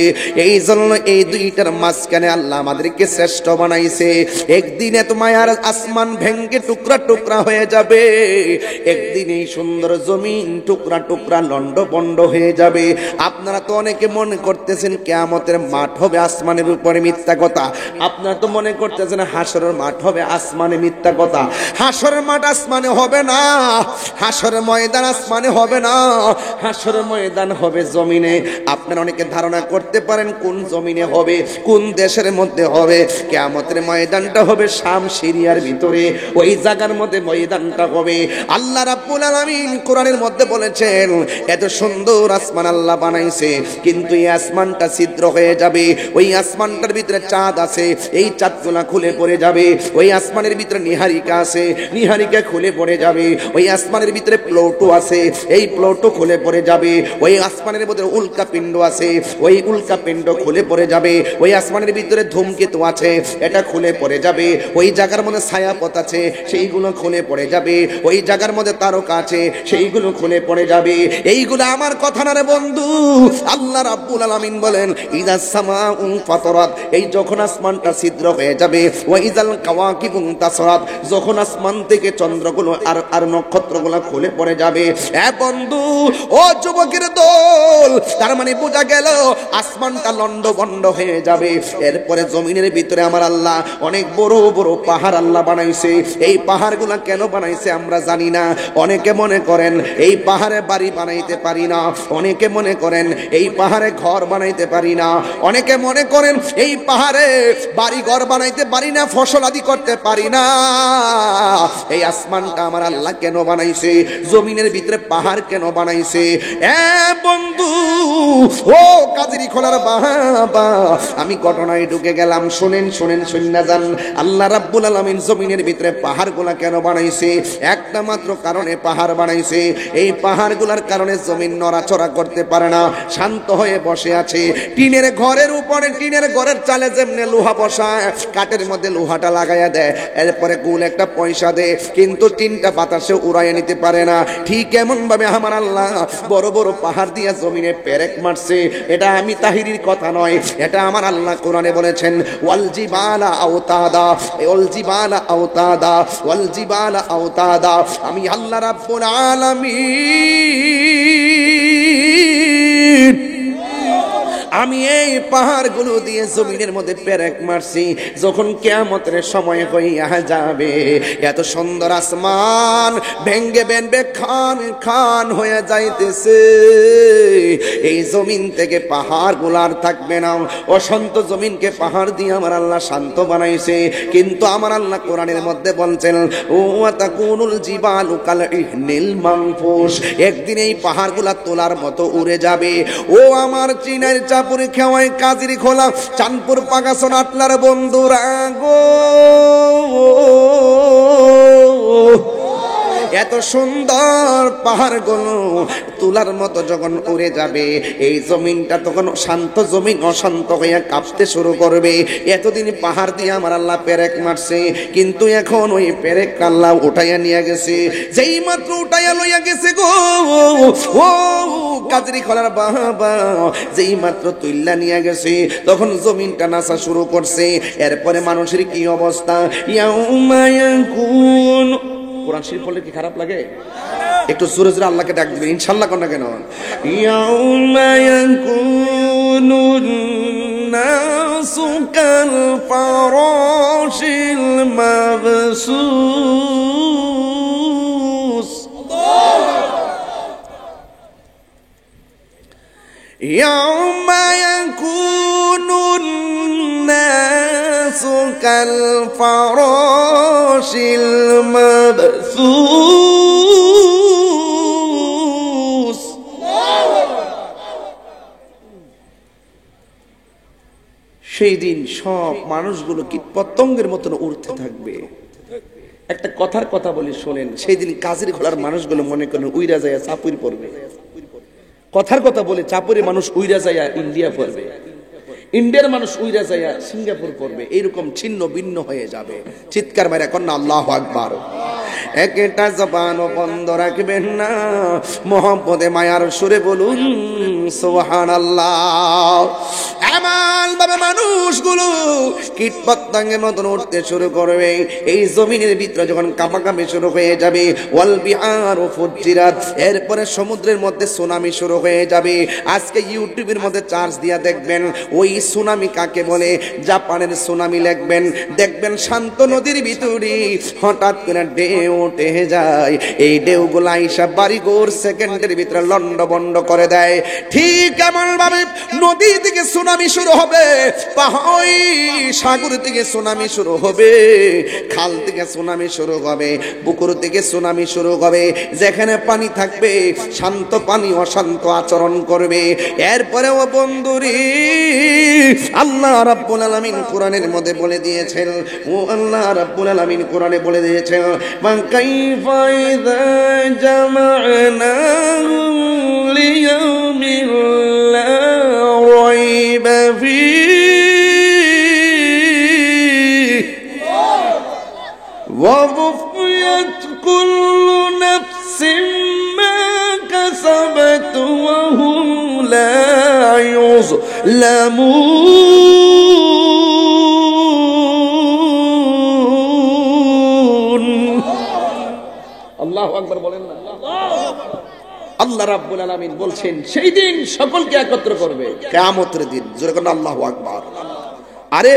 এই জন্য এই দুইটার মাঝখানে আল্লাহ আমাদেরকে শ্রেষ্ঠ বানাইছে। একদিন এত মায়ার আসমান ভেঙ্গে টুকরা টুকরা হয়ে যাবে, একদিন এই সুন্দর জমিন টুকরা টুকরা লন্ড বন্ড হয়ে যাবে। আপনারা তো অনেকে মনে করতেছেন কিয়ামতের মাঠ হবে আসমানের উপরে, মিথ্যা কথা। আপনারা তো মনে করতেছেন হাসরের মাঠ হবে আসমানে, মিথ্যা কথা। হাসরের মাঠ আসমানে হবে না, হাসরের ময়দান আসমানে হবে না, হাসরের ময়দান হবে জমিনে। আপনারা অনেকে ধারণা করতে পারেন কোন জমিনে হবে, কোন দেশের মধ্যে হবে। কিয়ামতের ময়দানটা হবে শাম সিরিয়ার ভিতরে, ওই জায়গার মধ্যে ময়দানটা হবে। আল্লাহ রাব্বুল আলামিন কোরআনের মধ্যে বলেছেন, এত সুন্দর আসমান আল্লাহ বানাইছে, কিন্তু এই আসমানটা ছিদ্র হয়ে যাবে। ওই আসমানটার ভিতরে চাঁদ আছে, এই চাঁদগুলা খুলে পড়ে যাবে। ওই আসমানের ভিতরে নিহারিকা আছে, নিহারিকা খুলে পড়ে যাবে। ওই আসমানের ভিতরে প্লুটো আছে, এই প্লুটো খুলে পড়ে যাবে। ওই আসমানের ভিতরে উল্কা পিণ্ড আছে, ওই উল্কা পিণ্ড খুলে পড়ে যাবে। ওই আসমানের ভিতরে ধূমকেতু আছে, এটা খুলে পড়ে যাবে। ওই জায়গার মধ্যে ছায়াপথ আছে, সেইগুলো খুলে পড়ে যাবে। ওই জায়গার মধ্যে তারকা আছে, সেইগুলো খুলে পড়ে যাবে। এইগুলো আমার কথা না রে বন্ধু, আল্লাহ রাব্বুল আলামিন বলেন বলেন ইযাস সামাউ ফাতারাত, এই যখন আসমানটা ছিদ্র হয়ে যাবে, ওয়া ইযাল কাওয়াকিবু তাসরাত, যখন আসমান থেকে চন্দ্রগুলো আর নক্ষত্রগুলো খুলে পড়ে যাবে। বন্ধু ও যুবকের দল, তার মানে বোঝা গেল আসমানটা লন্ডভন্ড হয়ে যাবে। এরপরে জমিনের ভিতরে আমার আল্লাহ অনেক বড় বড় পাহাড় আল্লাহ বানাইছে। এই পাহাড়গুলা কেন বানাইছে আমরা জানি না। অনেকে মনে করেন এই পাহাড়ে বাড়ি বানাইতে পারি না, অনেকে মনে করেন এই পাহাড়ে ঘর বানাইতে পারি না, অনেকে মনে করেন এই পাহাড়ে বাড়ি ঘর বানাইতে পারি না, ফসল আদি করতে পারি না। এই আসমানটা আমার আল্লাহ কেন বানাইছে, জমিনের ভিতরে পাহাড় কেন বানাইছে? বন্ধু ও কাজেরি খোলার বাবা, আমি ঘটনায় ঢুকে গেলাম। শুনেন শুনেন শুননা যান। আল্লাহ রাব্বুল আলামিন জমিনের ভিতরে পাহাড়গুলা কেন বানাইছে? একটা মাত্র কারণে পাহাড় বানাইছে। এই পাহাড়গুলার কারণে জমিন নড়াচড়া করতে পারে না, শান্ত হয়ে বসে আছে। টিনের ঘরের উপরে, টিনের ঘরের চালে যেমনে লোহা বসায়, কাঠের মধ্যে লোহাটা লাগাইয়া দেয়, এরপরে গুল একটা পয়সা দেয়, কিন্তু টিনটা বাতাসে উড়াইয়া নিতে পারে না। ঠিক এমন ভাবে আমার আল্লাহ বড় বড় পাহাড় দিয়ে জমিনে পেরেক মারছে। এটা আমি তাহিরির কথা নয়, এটা আমার আল্লাহ কোরআনে বলেছেন ওয়াল জিবালা আওতাদা, ওয়াল জিবালা আওতাদা, ওয়াল জিবালা আওতাদা। আমি আল্লাহ রাব্বুল আলামিন আমি এই পাহাড়গুলো দিয়ে জমিনের মধ্যে পেরেক মারছি। যখন কিয়ামতের সময় হইয়া যাবে, এত সুন্দর আসমান ভেঙ্গে ভেঙ্গে খান খান হয়ে যাইতেছে। এই জমিন থেকে পাহাড়গুলো আর থাকবে না। অশান্ত জমিনকে পাহাড় দিয়ে আমার আল্লাহ শান্ত বানাইছে। কিন্তু আমার আল্লাহ কোরআনের মধ্যে বলছেন ওয়া তাকুনুল জিবালু কাল ইহনিল মানফুস, একদিন এই পাহাড়গুলা তোলার মতো উড়ে যাবে। ও আমার চীনের চাপুরি খেওয়াই কাজেরি খোলা চাঁদপুর পাগাসন আটলার বন্ধুরা গো, এত সুন্দর পাহাড়গুলো তুলার মতো যখন উড়ে যাবে, এই জমিনটা তখন শান্ত জমিন অশান্ত হইয়া কাঁপতে শুরু করবে। এতদিন পাহাড় দিয়ে আমার আল্লাহ পেরেক মারছে, কিন্তু এখন ওই পেরেক আল্লাহ উঠাইয়া নিয়ে গেছে। যেই মাত্র উঠাইয়া লইয়া গেছে গো ও কাজরি খোলার বাবা, যেই মাত্র তুইল্লা নিয়ে গেছে, তখন জমিনটা নাচা শুরু করছে। এরপরে মানুষের কি অবস্থা? ইয়াউমা ইয়াকুন, কোরআন শরীফ পড়লে কি খারাপ লাগে? একটু জোরে জোরে আল্লাহকে ডাক দিবেন ইনশাআল্লাহ। কোন না কেন ইয়াউমা ইয়াকুনুন নাসু কাল ফারাশিল মাবসুস, ইয়াউমা ইয়াকুনুন নাসু কাল ফারাশিল মাবসুস। সেই দিন সব মানুষগুলো কীট পতঙ্গের মতন উড়তে থাকবে। একটা কথার কথা বলি শোনেন, সেই দিন কাজের ঘোড়ার মানুষগুলো মনে করেন উইরা যায় চাপুর পড়বে। কথার কথা বলে চাপুরে মানুষ উইরা যায় ইন্ডিয়া পড়বে, ইন্ডিয়ার মানুষ উইরা যায় সিঙ্গাপুর পড়বে, এইরকম ছিন্ন ভিন্ন হয়ে যাবে। চিৎকার মারা কন্যা আল্লাহু আকবার। একটা জবানও বন্ধ রাখবেন না, মোহাম্মদে মায়ার সুরে বলুন সুবহানাল্লাহ। এমন ভাবে মানুষগুলো কীট পতঙ্গের মতন উঠতে শুরু করবে। এই জমিনের ভিতরে যখন কাঁপাকাঁপি শুরু হয়ে যাবে, ওয়াল বিহারু ফুজ্জিরাত, এরপরে সমুদ্রের মধ্যে সুনামি শুরু হয়ে যাবে। আজকে ইউটিউবের মধ্যে চার্জ দিয়া দেখবেন ওই সুনামি কাকে বলে। জাপানের সুনামি লিখবেন, দেখবেন শান্ত নদীর ভিতরে হঠাৎ করে ঢেউ উঠে যায়। এই ঢেউগুলো আইসা বাড়িঘর সেকেন্ডের ভিতরে লন্ডভন্ড করে দেয়। ঠিক এমন ভাবে নদী থেকে সুনামি শুরু হবে, পাহাড় সাগর থেকে সুনামি শুরু হবে, খাল থেকে সুনামি শুরু হবে, পুকুর থেকে সুনামি শুরু হবে। যেখানে পানি থাকবে শান্ত পানি অশান্ত আচরণ করবে। এরপরে ও বন্ধুরি আল্লাহ রাব্বুল আলামিন কোরআনের মধ্যে বলে দিয়েছেন, ও আল্লাহ রাব্বুল আলামিন কোরআনে বলে দিয়েছেন মান কাইফা ইযা জামা'নাহুম লিয়াউমিন লা রাইবা ফীহি ওয়া ওয়ফিয়াত কুল্লু নাফসিন মা কাসাবাত ওয়া হুম লা ইউযলামুন। ইয়ালামুন। আল্লাহু আকবার বলেন না। আল্লাহ রাব্বুল আলামিন বলছেন সেই দিন সকলকে একত্র করবে কিয়ামতের দিন। জোরে বলেন আল্লাহু আকবার। আরে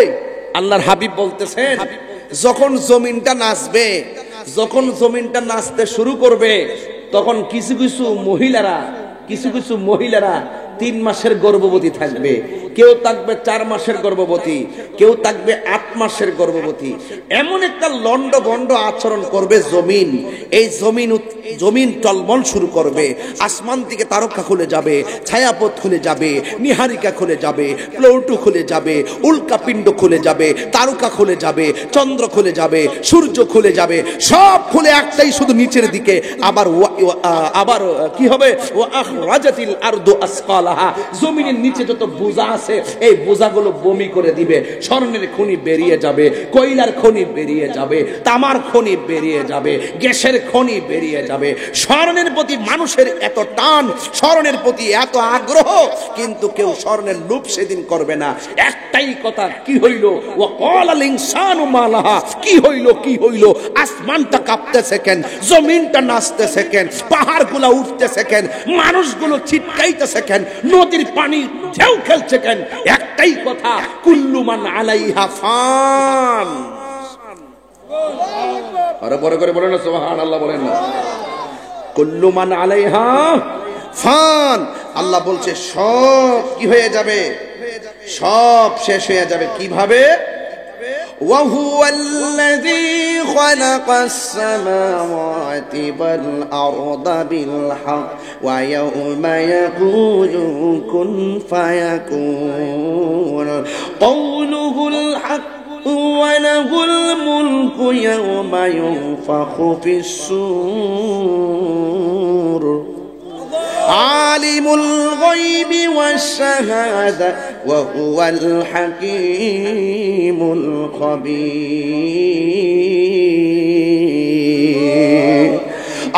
আল্লাহর হাবিব বলতেছেন যখন জমিনটা নাচবে, যখন জমিনটা নাচতে শুরু করবে, তখন কিছু কিছু মহিলারা 3 মাসের গর্ভবতী থাকবে, কেউ থাকবে 4 মাসের গর্ভবতী, কেউ থাকবে 8 মাসের গর্ভবতী। এমন একটা লন্ড বন্ড আচরণ করবে জমিন। এই জমিন টলমল শুরু করবে, আসমান থেকে তারকা খুলে যাবে, ছায়াপথ খুলে যাবে, নিহারিকা খুলে যাবে, প্লৌটু খুলে যাবে, উল্কাপিণ্ড খুলে যাবে, তারকা খুলে যাবে, চন্দ্র খুলে যাবে, সূর্য খুলে যাবে, সব খুলে একটাই শুধু নিচের দিকে। আবার কি হবে? ওয়া আখরাজাতিল আরদু আসকালাহা, জমিনের নিচে যত বোঝা আছে এই বোঝাগুলো বমি করে দিবে। স্বর্ণের খনি বেরিয়ে যাবে, কয়লার খনি বেরিয়ে যাবে, তামার খনি বেরিয়ে যাবে, গ্যাসের খনি বেরিয়ে যাবে। স্বর্ণের প্রতি মানুষের এত টান, স্বর্ণের প্রতি এত আগ্রহ, কিন্তু কেউ স্বর্ণের লোভ সেদিন করবে না। একটাই কথা, কি হইল? ওয়া ক্বালাল ইনসানু মা লাহা, কি হইল? আসমানটা কাঁপতেছে কেন, জমিনটা নাচতেছে কেন, পাহাড়গুলো উঠতেছে কেন, মানুষগুলো চিৎকাইতেছে কেন, নদীর পানি ঢেউ খেলছে কেন? একটাই কথা, কুল্লু মান আলাইহা ফান। আরে বড় করে বলেন না সুবহানাল্লাহ, বলেন না। কুল্লু মান আলাইহা ফান। আল্লাহ বলছে সব কি হয়ে যাবে? সব শেষ হয়ে যাবে। কিভাবে? وهو الذي خلق السماوات والأرض بالحق ويوم يقول كن فيكون قوله الحق وله الملك يوم ينفخ في الصور عالم الغيب والشهادة وهو الحكيم الخبير।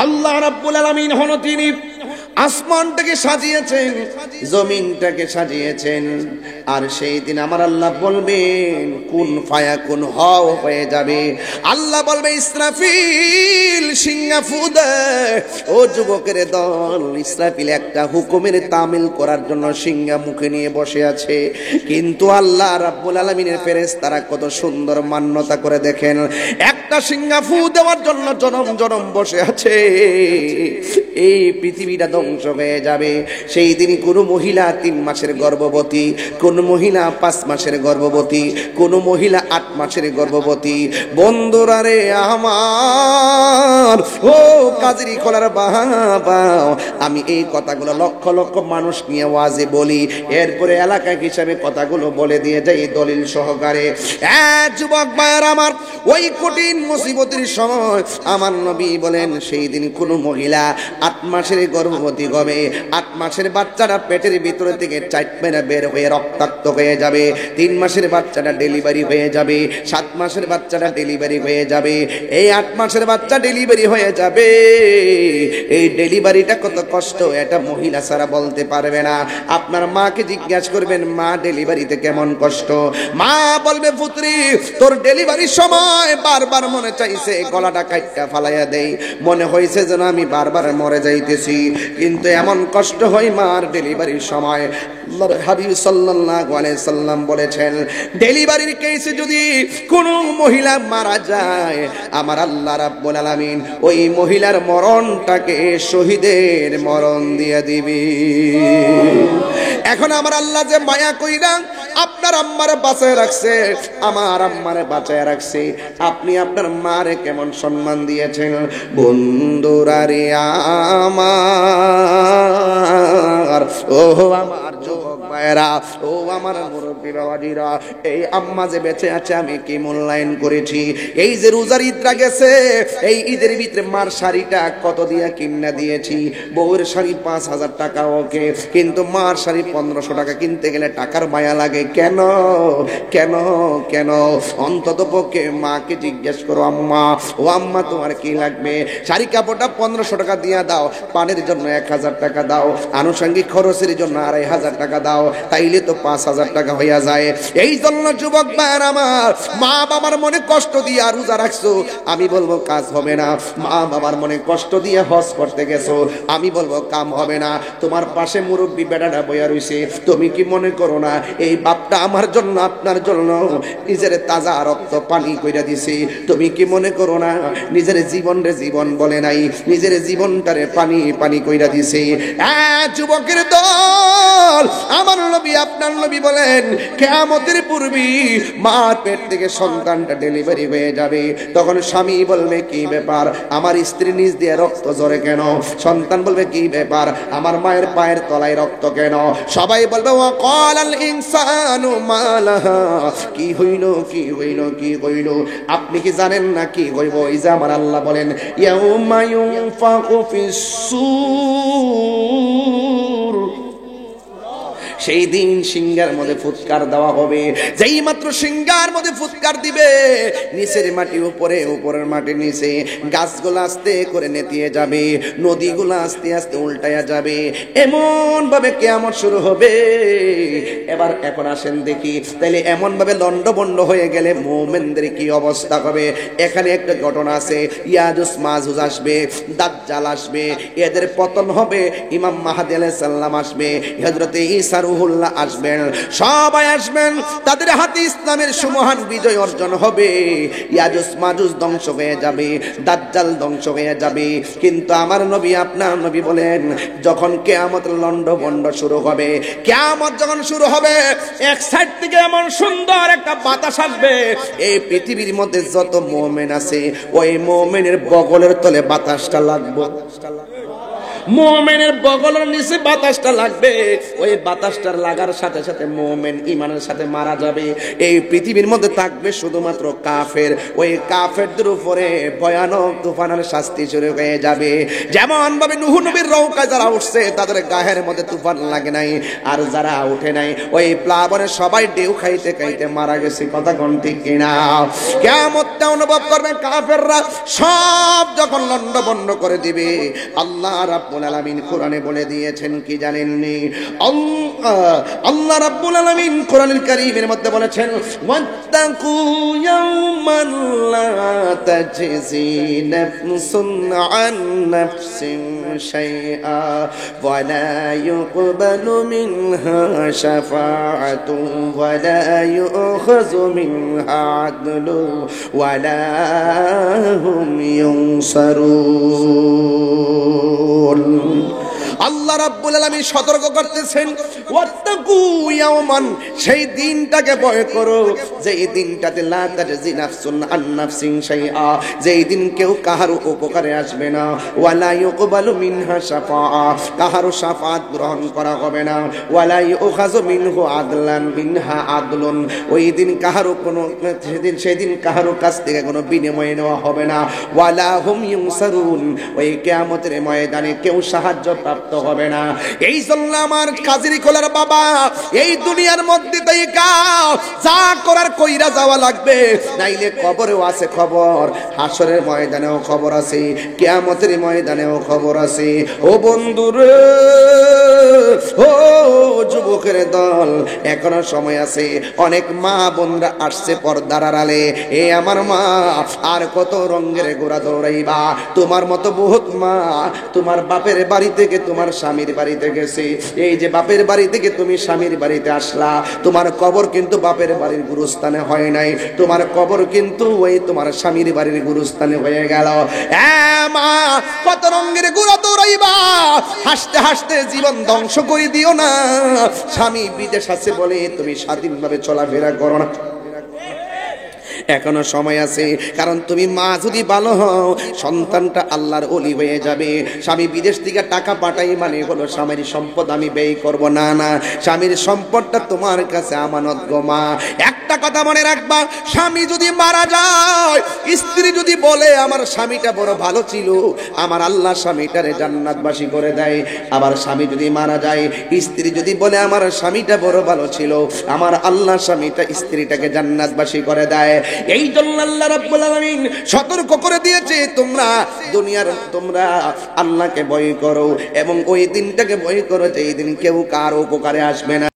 আল্লাহ রাব্বুল আলামিন হন তিনি আসমানটাকে সাজিয়েছেন, জমিনটাকে সাজিয়েছেন। আর সেই দিন আমার আল্লাহ বলবেন কুন ফায়াকুন, হও, হয়ে যাবে। আল্লাহ বলবে ইসরাফিল সিংহা ফু দে। ও যুবকের দল, ইসরাফিল একটা হুকুমের তামিল করার জন্য সিংহা মুখে নিয়ে বসে আছে, কিন্তু আল্লাহ রাব্বুল আলামিনের ফেরেশতারা কত সুন্দর মান্যতা করে দেখেন। একটা সিংহা ফু দেওয়ার জন্য জনম জনম বসে আছে। এই পৃথিবীটা ধ্বংস হয়ে যাবে। সেই দিন কোন মহিলা 3 মাসের গর্ভবতী, কোন মহিলা 5 মাসের গর্ভবতী, কোন মহিলা 8 মাসের গর্ভবতী। বন্ধুরা রে আমার, ও কাজেরি খোলার বাবা, আমি এই কথাগুলো লক্ষ লক্ষ মানুষ নিয়ে ওয়াজে বলি, এরপরে এলাকা হিসাবে কথাগুলো বলে দিয়ে যাই দলিল সহকারে। যুবক ভাইয়ের আমার, ওই কঠিন মুসিবতের সময় আমার নবী বলেন সেই দিন কোন মহিলা 8 মাসের গর্ভবতী হবে, 8 মাসের বাচ্চাটা পেটের ভিতর থেকে 4 মেরা বের হয়ে রক্তাক্ত হয়ে যাবে, 3 মাসের বাচ্চাটা ডেলিভারি হয়ে যাবে, 7 মাসের বাচ্চাটা ডেলিভারি হয়ে যাবে, এই 8 মাসের বাচ্চা ডেলিভারি হয়ে যাবে। এই ডেলিভারিটা কত কষ্ট এটা মহিলা ছাড়া বলতে পারবে না। আপনার মাকে জিজ্ঞাসা করবেন, মা ডেলিভারিতে কেমন কষ্ট? মা বলবে, পুত্রী তোর ডেলিভারির সময় বারবার মনে চাইছে গলাটা কাইটটা ফালাইয়া দেই, মনে হয়েছে যেন আমি বারবার মরে যাইতেছি, কিন্তু এমন কষ্ট হয় মার ডেলিভারির সময়। আল্লাহর হাবিব সাল্লাল্লাহু আলাইহি সাল্লাম বলেছেন, ডেলিভারির কেসে যদি কোন মহিলা মারা যায়, আমার আল্লাহ রাব্বুল আলামিন ওই মহিলার মরণটাকে শহীদের মরণ দিয়ে দিবে। এখন আমার আল্লাহ যে মায়া কইরা আপনার আম্মারে বাঁচায় রাখছে, আমার আম্মারে বাঁচায় রাখছে, আপনি আপনার মারে কেমন সম্মান দিয়েছেন? বন্ধুরা রে আমার, ও আমার যুবক ভাইরা, ও আমার মুরব্বী বাবাজিরা, এই আম্মা যে বেঁচে আছে আমি কি মূল্যায়ন করেছি? এই যে রোজার ঈদরা গেছে, এই ঈদের ভিতরে মার শাড়িটা কত দিয়ে কিনা দিয়েছি। বউয়ের শাড়ি 5,000 টাকা ওকে, কিন্তু মার শাড়ি 1500 টাকা কিনতে গেলে টাকার মায়া লাগে। কেন কেন কেন? অন্তত পক্ষে মাকে জিজ্ঞেস করো, আম্মা ও আম্মা তোমার কি লাগবে? শাড়ি কাপড়টা 1500 টাকা দিয়ে দাও, পানের জন্য 1000 টাকা দাও, আনুষঙ্গিক খরচের জন্য 2500 টাকা দাও, দাও, তাইলে তো 5,000 টাকা হইয়া যায়। এই জন্য যুবক ভাইরা আমার, মা বাবার মনে কষ্ট দিয়ে রোজা রাখছো, আমি বলবো কাজ হবে না। মা বাবার মনে কষ্ট দিয়ে হজ করতে গেছো, আমি বলবো কাম হবে না। তোমার পাশে মুরব্বী বেটাটা বইয়া রইছে, তুমি কি মনে করো না এই বাপটা আমার জন্য আপনার জন্য নিজের তাজা রক্ত পানি কইরা দিছে? তুমি কি মনে করো না নিজের জীবন রে জীবন বলে নাই, নিজের জীবনটারে পানি পানি কইরা দিছে? যুবকের দল, আমার নবী আপনার নবী বলেন কিয়ামতের পূর্বে মার পেট থেকে সন্তানটা ডেলিভারি হয়ে যাবে, তখন স্বামী বলবে কি ব্যাপার, আমার স্ত্রী নিজ দিয়ে রক্ত ঝরে কেন? সন্তান বলবে কি ব্যাপার, আমার মায়ের পায়ের তলায় রক্ত কেন? সবাই বলবে ওয়া ক্বালাল ইনসানু মা লাহা, কি হইল কি হইল কি হইল? আপনি কি জানেন না কি হইব? এই যে আমার আল্লাহ বলেন ইয়াউমা ইউনফাকু ফিস সূর, সেই দিন সিংহার মধ্যে ফুৎকার দেওয়া হবে। যেই মাত্র সিংহার মধ্যে ফুৎকার দিবে, নিচের মাটি উপরে, উপরের মাটি নিচে, গাছগুলো আস্তে করে নেতিয়ে যাবে, নদীগুলো আস্তে আস্তে উল্টায়া যাবে, এমন ভাবে কিয়ামত শুরু হবে। এখন আসেন দেখি, তাইলে এমন ভাবে লন্ডভন্ড হয়ে গেলে মুমিনদের কি অবস্থা হবে? এখানে একটা ঘটনা আছে, ইয়াজুজ মাজুজ আসবে, দাজ্জাল আসবে, এদের পতন হবে। ইমাম মাহদী আলাইহিস সালাম আসবে, হযরতে ঈসা রুহুল্লাহ আসবেন, সবাই আসবেন, তাদের হাতে ইসলামের সুমহান বিজয় অর্জন হবে। ইয়াজুজ মাজুজ ধ্বংস হয়ে যাবে, দাজ্জাল ধ্বংস হয়ে যাবে। কিন্তু আমার নবী আপনার নবী বলেন যখন কিয়ামত লন্ডভন্ড শুরু হবে, কিয়ামত যখন শুরু হবে, এক সাইড থেকে এমন সুন্দর একটা বাতাস আসবে, এই পৃথিবীর মধ্যে যত মুমিন আছে ওই মুমিনের বগলের তলে বাতাসটা লাগবে, মুমিনের বগলের নিচে বাতাসটা লাগবে। ওই বাতাসটার লাগার সাথে সাথে মুমিন ঈমানের সাথে মারা যাবে। এই পৃথিবীর মধ্যে থাকবে শুধুমাত্র কাফের। ওই কাফেরদের উপরে ভয়ানক তুফানের শাস্তি শুরু হয়ে যাবে। যেমন ভাবে নূহ নবীর নৌকায় যারা উঠছে তাদের গায়ের মধ্যে তুফান লাগে নাই, আর যারা উঠে নাই ওই প্লাবনে সবাই ঢেউ খাইতে খাইতে মারা গেছে। কথা কোন ঠিক কিনা? কিয়ামতটা অনুভব করবে কাফেররা। সব যখন লন্ডভন্ড করে দিবে, আল্লাহ রাব্বুল আলামিন কোরআনে বলে দিয়েছেন কি জানেননি? আল্লাহ রাব্বুল আলামিন কোরআনুল কারীমের মধ্যে বলেছেন ওয়াত্তাকু ইয়াওমান লা তাজজি নাফসুন আন নাফসিন শাইআ ওয়া লা ইউকবালু মিনহা শাফাআতুন ওয়া লা ইউখাযু মিনহা আদলু ওয়া লা হুম ইউনসারুন। আল্লাহ রাব্বুল আলামিন সতর্ক করতেছেন ওয়াত্তাকু ইয়াওমান, সেই দিনটাকে ভয় করো যেই দিনটাতে লা তাজজি নাফসুন আন নাফসিন শাইআ, যেই দিন কেউ কাহারও উপকারে আসবে না, ওয়ালা ইউকবালু মিনহা শাফাআ, কাহারও শাফাআত গ্রহণ করা হবে না, ওয়ালা ইউখাযু মিনহু আদলান মিনহা আদলুন, ওই দিন কাহারও কোনো সেদিন কাহারও কাছ থেকে কোনো বিনিময় নেওয়া হবে না, ওয়ালা হুম ইউনসারুন, ওই কিয়ামতের ময়দানে কেউ সাহায্য প্রাপ্ত হবে না। এই জন্য আমার কাজী কোলার বাবা, এই দুনিয়ার মধ্যে তাইকা যা করার কইরা যাওয়া লাগবে, নাইলে কবরেও আছে খবর, হাসরের ময়দানেও খবর আছে, কিয়ামতের ময়দানেও খবর আছে। ও বন্ধুরে, ও যুবকের দল, এখনো সময় আছে। অনেক মা বোনরা আসছে পর্দার আড়ালে, এ আমার মা আর কত রঙের গোড়া দৌড়াইবা? তোমার মতো বহুত মা তোমার বাপের বাড়ি থেকে তোমার স্বামীর বাড়িতে গেছে। এই যে বাপের বাড়ি থেকে তুমি স্বামীর বাড়িতে আসলা, তোমার কবর কিন্তু বাপের বাড়ির গুরুস্থানে হয় নাই, তোমার কবর কিন্তু ওই তোমার স্বামীর বাড়ির গুরুস্থানে হয়ে গেল। মা কত রঙের গোড়া দৌড়াইবা? হাসতে হাসতে জীবন ধ্বংস করে দিও না। স্বামী বিদেশ আছে বলে তুমি স্বাধীনভাবে চলাফেরা করো না, এখনো সময় আছে। কারণ তুমি মা যদি ভালো হও, সন্তানটা আল্লাহর ওলি হয়ে যাবে। স্বামী বিদেশ থেকে টাকা পাঠাই মানে হলো স্বামীর সম্পদ আমি ব্যয় করব না, না, স্বামীর সম্পদটা তোমার কাছে আমানত গো মা। একটা কথা মনে রাখবা, স্বামী যদি মারা যায়, স্ত্রী যদি বলে আমার স্বামীটা বড় ভালো ছিল, আমার আল্লাহ স্বামীটারে জান্নাতবাসী করে দেয়। আবার স্বামী যদি মারা যায়, স্ত্রী যদি বলে আমার স্বামীটা বড় ভালো ছিল, আমার আল্লাহ স্বামীটা স্ত্রীটাকে জান্নাতবাসী করে দেয়। এই জন্য আল্লাহ রাব্বুল আলামিন সতর্ক করে দিয়েছে, তোমরা দুনিয়ার তোমরা আল্লাহকে ভয় করো এবং ওই দিনটাকে ভয় করো যে এই দিন কেউ কারো উপকারে আসবে না।